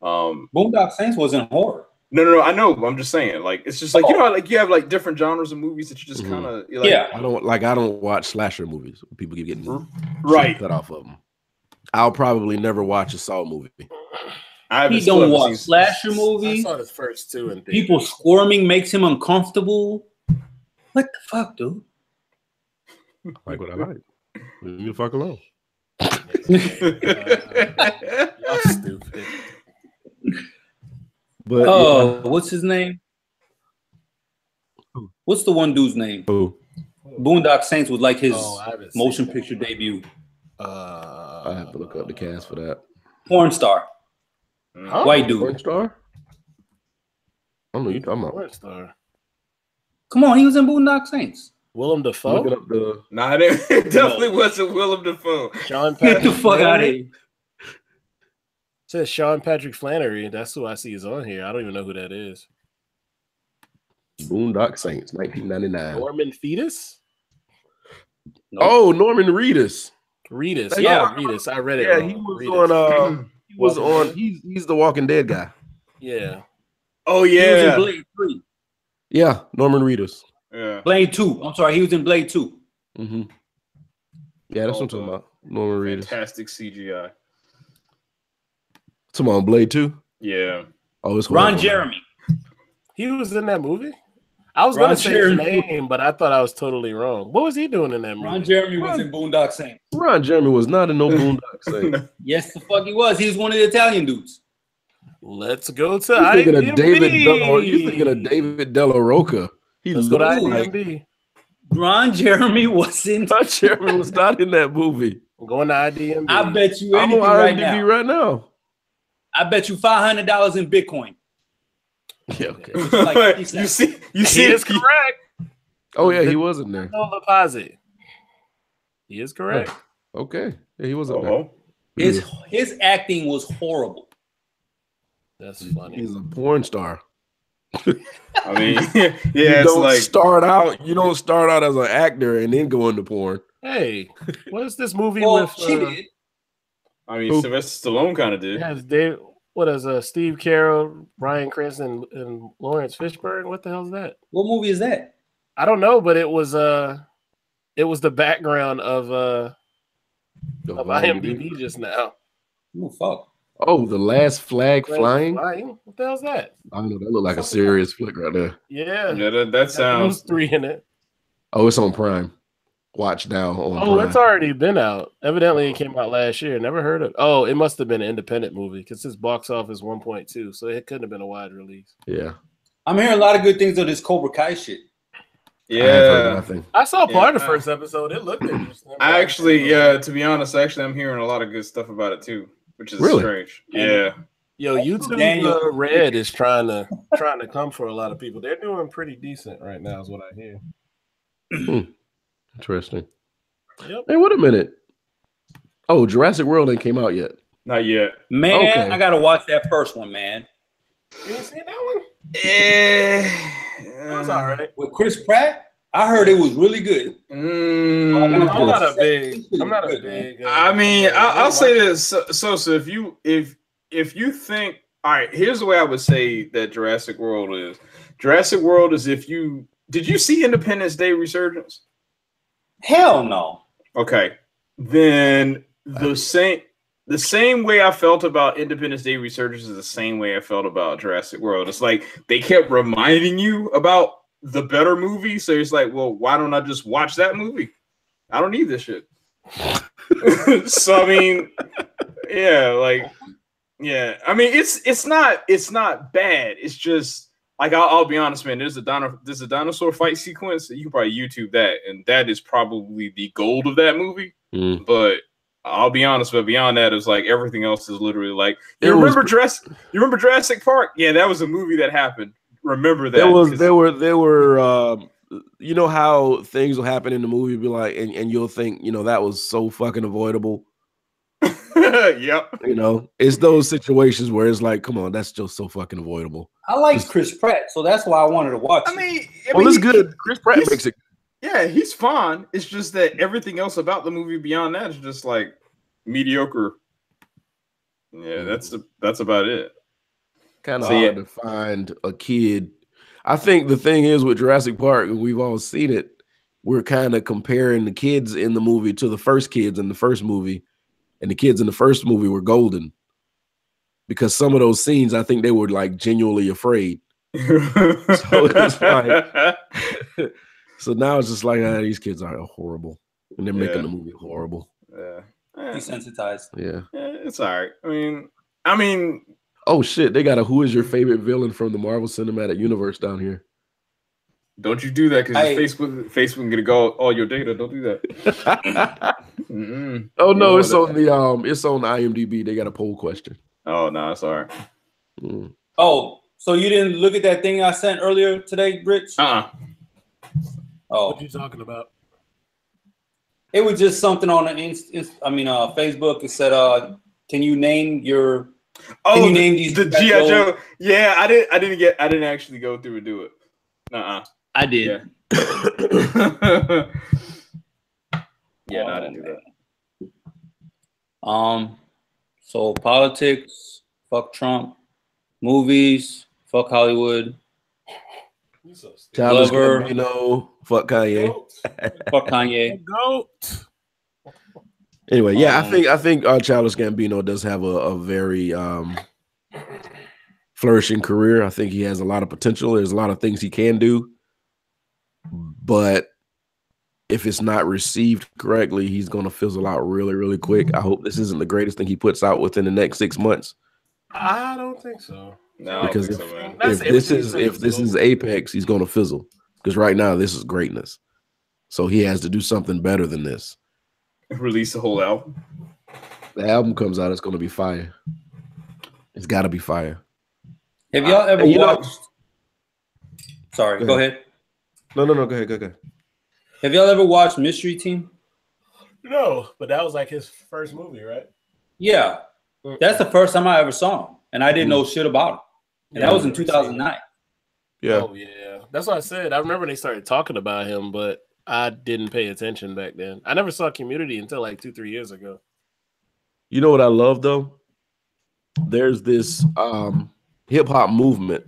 Boondock Saints wasn't horror. No, I know. I'm just saying, like, it's just like, like you have like different genres of movies that you just kind of, like, I don't watch slasher movies. People keep getting cut off of them. I'll probably never watch a Saw movie. He don't watch slasher movies. I saw his first 2 and 3. People squirming makes him uncomfortable. What the fuck, dude? Like what I like. Leave me the fuck alone. Y'all stupid. But what's his name? What's the one dude's name? Who? Boondock Saints was like his motion picture debut. I have to look up the cast for that. Porn star. White dude. Porn star? I don't know what you're talking about. Porn star. Come on, he was in Boondock Saints. Willem Dafoe? Look up the... Nah, it definitely wasn't Willem Dafoe. Sean Patrick. Get the fuck out of here. It says Sean Patrick Flannery. That's who I see is on here. I don't even know who that is. Boondock Saints, 1999. Norman Fetus? Nope. Oh, Norman Reedus. Reedus. Yeah, Reedus. I read it. Yeah, he was on he's the Walking Dead guy. Yeah. Oh yeah. He was in Blade 3. Yeah, Norman Reedus. Yeah. Blade 2. I'm sorry, he was in Blade 2. Mm-hmm. Yeah, that's what I'm talking about. Norman Reedus. Fantastic CGI. Come on, Blade 2? Yeah. Oh, it's Ron Jeremy. He was in that movie? I was going to say his name, but I thought I was totally wrong. What was he doing in that movie? Ron Jeremy was in Boondock Saints. Ron Jeremy was not in no Boondock Saints. Yes, the fuck he was. He was one of the Italian dudes. Let's go to You're thinking of David Della Rocca. Let's go to IMDb. Ron Jeremy was in. Ron Jeremy was not in that movie. I'm going to IMDb. I bet you anything right now. I bet you $500 in Bitcoin. Yeah, okay. Like you see, it's correct. Oh yeah, he wasn't there. No deposit. He is correct. Okay, yeah, he wasn't there. His acting was horrible. That's funny. He's a porn star. I mean, yeah, you it's don't like you don't start out as an actor and then go into porn. Hey, what is this movie Well, with? she did. I mean, Sylvester Stallone kind of did. Has Dave? What is Steve Carell, Bryan Cranston, and Lawrence Fishburne? What the hell is that? What movie is that? I don't know, but it was the background of IMDb just now. Oh fuck! Oh, The Last Flag Flying. What the hell's that? I don't know. That looked like a serious flick right there. Yeah, that sounds. Those 3 in it. Oh, it's on Prime. Watch now on Prime. It's already been out. Evidently, it came out last year. Never heard of it. Oh, it must have been an independent movie because his box office 1.2, so it couldn't have been a wide release. Yeah, I'm hearing a lot of good things of this Cobra Kai shit. Yeah, I saw part of the first episode. It looked interesting. I actually, to be honest, I'm hearing a lot of good stuff about it too, which is strange. Yeah. Yo, YouTube Red is trying to come for a lot of people. They're doing pretty decent right now, is what I hear. Interesting. Yep. Hey, wait a minute. Oh, Jurassic World ain't came out yet. Not yet. Man, Okay. I gotta watch that first one, man. You didn't see that one? It was all right. With Chris Pratt, I heard it was really good. I'm not a big. I mean, I'll say this. So if you think, all right, here's the way I would say that Jurassic World is. Jurassic World is did you see Independence Day Resurgence? Hell no. Okay, then the same way I felt about Independence Day Resurgence is the same way I felt about Jurassic World. It's like they kept reminding you about the better movie, so it's like, well, why don't I just watch that movie? I don't need this shit. So I mean, yeah, I mean, it's not bad. It's just like I'll be honest, man. There's a dinosaur fight sequence. You can probably YouTube that, and that is probably the gold of that movie. But I'll be honest, but beyond that, it's like everything else is literally like you remember Jurassic Park? Yeah, that was a movie that happened. Remember that? There were you know how things will happen in the movie, be like, and you'll think, that was so fucking avoidable. Yep. It's those situations where it's like, come on, that's just so fucking avoidable. I like Chris Pratt, so that's why I wanted to watch it. I mean, it's good. Chris Pratt makes it. Yeah, he's fine. It's just that everything else about the movie beyond that is just like mediocre. Yeah, that's about it. Kind of hard to find a kid. I think the thing is with Jurassic Park, and we've all seen it, we're kind of comparing the kids in the movie to the first kids in the first movie, and the kids in the first movie were golden because some of those scenes, I think they were like genuinely afraid. So it's like, so now it's just like, these kids are horrible, and they're making the movie horrible. Yeah, desensitized. Yeah, it's all right. I mean. Oh shit! They got a "Who is your favorite villain from the Marvel Cinematic Universe" down here. Don't you do that because Facebook gonna go all your data. Don't do that. Oh no, it's on the it's on IMDb. They got a poll question. Oh no, it's all right. Oh, so you didn't look at that thing I sent earlier today, Rich? Oh, what you talking about? It was just something on Facebook. It said, "Can you name your?" Oh, can you name these the G.I. Joe. Yeah, I didn't actually go through and do it. I did. Yeah. No, I didn't do that. So politics, fuck Trump, movies, fuck Hollywood. Childish Gambino, fuck Kanye. Fuck Kanye. Goat. Anyway, yeah, I think Childish Gambino does have a very flourishing career. I think he has a lot of potential. There's a lot of things he can do, but if it's not received correctly, he's going to fizzle out really, really quick. I hope this isn't the greatest thing he puts out within the next 6 months. I don't think so. No, because if this is apex, he's going to fizzle. Because right now, this is greatness. So he has to do something better than this. Release the whole album. The album comes out, it's going to be fire. It's got to be fire. Have y'all ever watched? Sorry, go ahead. No. Go ahead. Have y'all ever watched Mystery Team? No, but that was like his first movie, right? Yeah, that's the first time I ever saw him, and I didn't know shit about him. And that was in 2009. Yeah. Oh yeah, that's what I said. I remember they started talking about him, but I didn't pay attention back then. I never saw Community until like 2-3 years ago. You know what I love though? There's this hip hop movement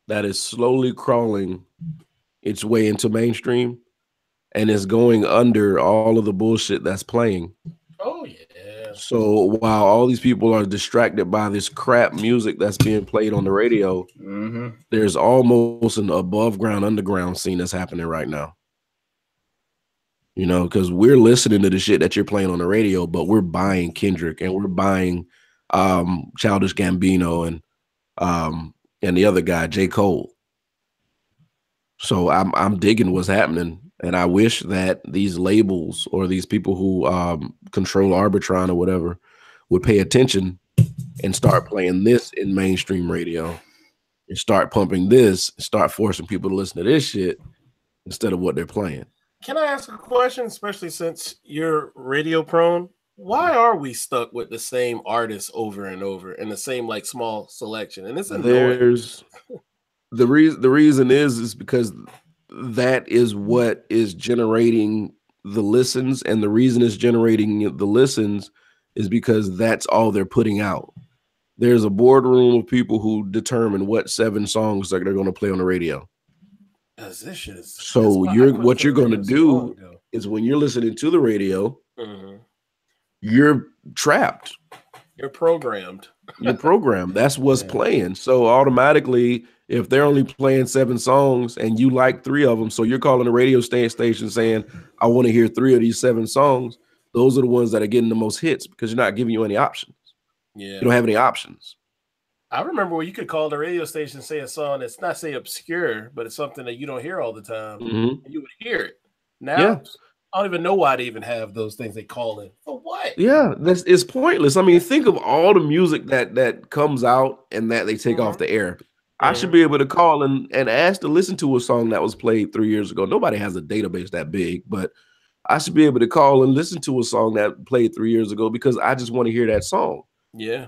that is slowly crawling its way into mainstream and is going under all of the bullshit that's playing. Oh yeah. So while all these people are distracted by this crap music that's being played on the radio, there's almost an above ground underground scene that's happening right now. You know, because we're listening to the shit that you're playing on the radio, but we're buying Kendrick and we're buying Childish Gambino and the other guy, J. Cole. So I'm digging what's happening. And I wish that these labels or these people who control Arbitron or whatever would pay attention and start playing this in mainstream radio and start pumping this, and start forcing people to listen to this shit instead of what they're playing. Can I ask a question, especially since you're radio prone? Why are we stuck with the same artists over and over and the same like small selection? And it's annoying. The reason is because that is what is generating the listens, and the reason it's generating the listens is because that's all they're putting out. There's a boardroom of people who determine what 7 songs they're going to play on the radio. This shit is, so what you're going to do is when you're listening to the radio, you're trapped. You're programmed. You're programmed. That's what's playing. So automatically, if they're only playing 7 songs and you like 3 of them, so you're calling a radio station saying, I want to hear 3 of these 7 songs. Those are the ones that are getting the most hits because you're not giving you any options. Yeah. You don't have any options. I remember where you could call the radio station and say a song that's not say obscure, but it's something that you don't hear all the time. And you would hear it. Now, I don't even know why they even have those things they call in. For what? Yeah, it's pointless. I mean, think of all the music that comes out and that they take off the air. I should be able to call and ask to listen to a song that was played 3 years ago. Nobody has a database that big, but I should be able to call and listen to a song that played 3 years ago because I just want to hear that song. Yeah.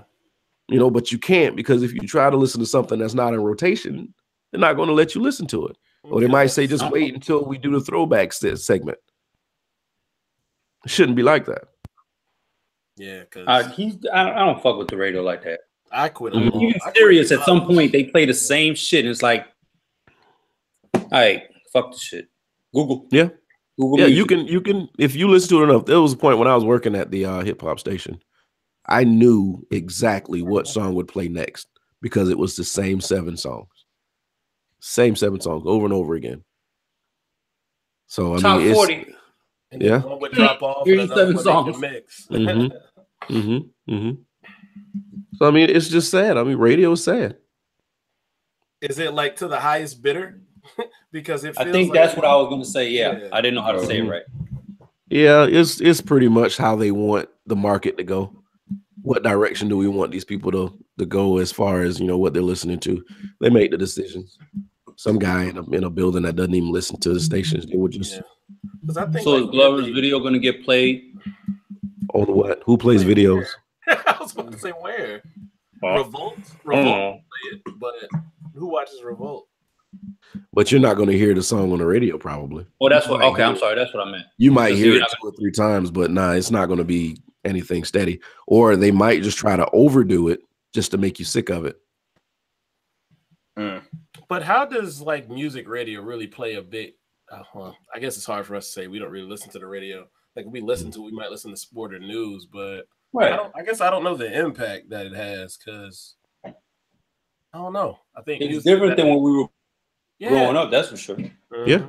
You know, but you can't, because if you try to listen to something that's not in rotation, they're not going to let you listen to it. Or they might say, just wait until we do the throwback segment. It shouldn't be like that. Yeah, because I don't fuck with the radio like that. I quit. Even Sirius, at some point, they play the same shit, and it's like, all right, fuck the shit. Google. Yeah. Google. Yeah, music. you can, if you listen to it enough. There was a point when I was working at the hip hop station. I knew exactly what song would play next because it was the same 7 songs. Same 7 songs over and over again. So I Top mean, 40. Yeah. One would drop off. Here's 7 songs. Mix. So I mean, it's just sad. I mean, radio is sad. Is it like to the highest bidder? Because it feels I think like that's what I was going to say. Yeah, I didn't know how to say it right. Yeah, it's pretty much how they want the market to go. What direction do we want these people to go as far as, you know, what they're listening to? They make the decisions. Some guy in a building that doesn't even listen to the stations, they would just. I think so is Glover's video going to get played? On what? Who plays videos? I was about to say where. Revolt play it, but who watches Revolt? But you're not going to hear the song on the radio, probably. Oh, that's what. Okay, I'm sorry. That's what I meant. You might hear it 2 or 3 times, but nah, it's not going to be anything steady. Or they might just try to overdo it just to make you sick of it. But how does like music radio really play a big? I guess it's hard for us to say. We don't really listen to the radio. Like we listen to, we might listen to sport or news, but I guess I don't know the impact that it has because I don't know. I think it's different than when we were growing up. That's for sure. Yeah,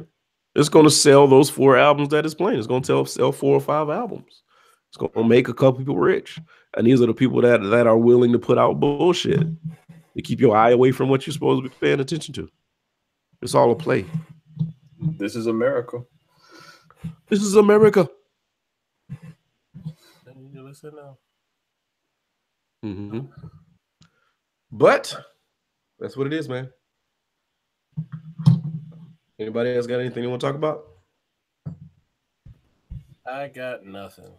it's going to sell those 4 albums that it's playing. It's going to sell 4 or 5 albums. It's going to make a couple people rich, and these are the people that are willing to put out bullshit to keep your eye away from what you're supposed to be paying attention to. It's all a play. This is America. This is America. You listen now. But that's what it is, man. Anybody else got anything you want to talk about? I got nothing.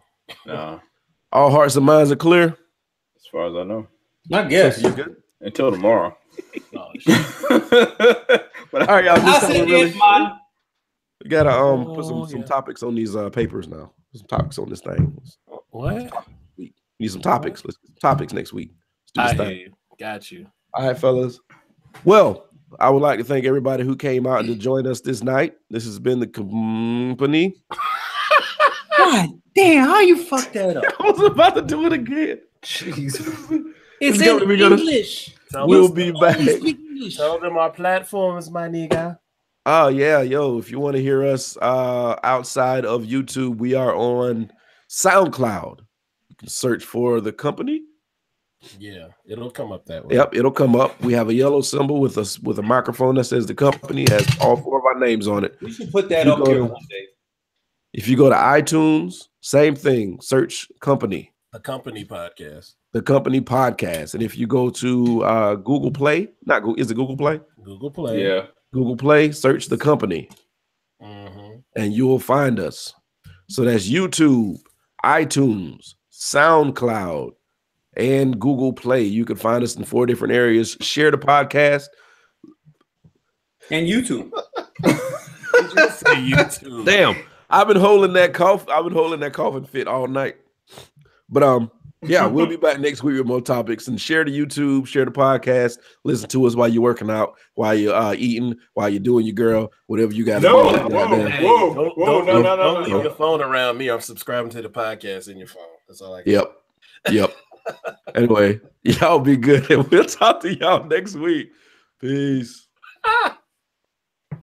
No. All hearts and minds are clear. As far as I know. I guess. You good? Until tomorrow. Oh, But all right, y'all. I said it, man. We gotta put some topics on these papers now. Some topics on this thing. What? We need some topics. Let's get some topics next week. I hear you. Got you. All right, fellas. Well, I would like to thank everybody who came out to join us this night. This has been the company. God damn, how you fucked that up? I was about to do it again. Jeez. It's in English. We'll be back. Tell them our platforms, my nigga. Oh, yeah. Yo, if you want to hear us outside of YouTube, we are on SoundCloud. You can search for the company. Yeah, it'll come up that way. Yep, it'll come up. We have a yellow symbol with a microphone that says the company, has all 4 of our names on it. We should put that up here one day. If you go to iTunes, same thing. Search company. A company podcast. The company podcast. And if you go to Google Play, is it Google Play? Google Play. Yeah. Google Play, search the company. Mm-hmm. And you will find us. So that's YouTube, iTunes, SoundCloud, and Google Play. You can find us in 4 different areas. Share the podcast. And YouTube. Did you say YouTube? Damn. I've been holding that coughing fit all night. But yeah, we'll be back next week with more topics. And share the YouTube, share the podcast, listen to us while you're working out, while you're eating, while you're doing your girl, whatever you got to do. Don't leave your phone around me. I'm subscribing to the podcast in your phone. That's all I got. Yep. Anyway, y'all be good, and we'll talk to y'all next week. Peace.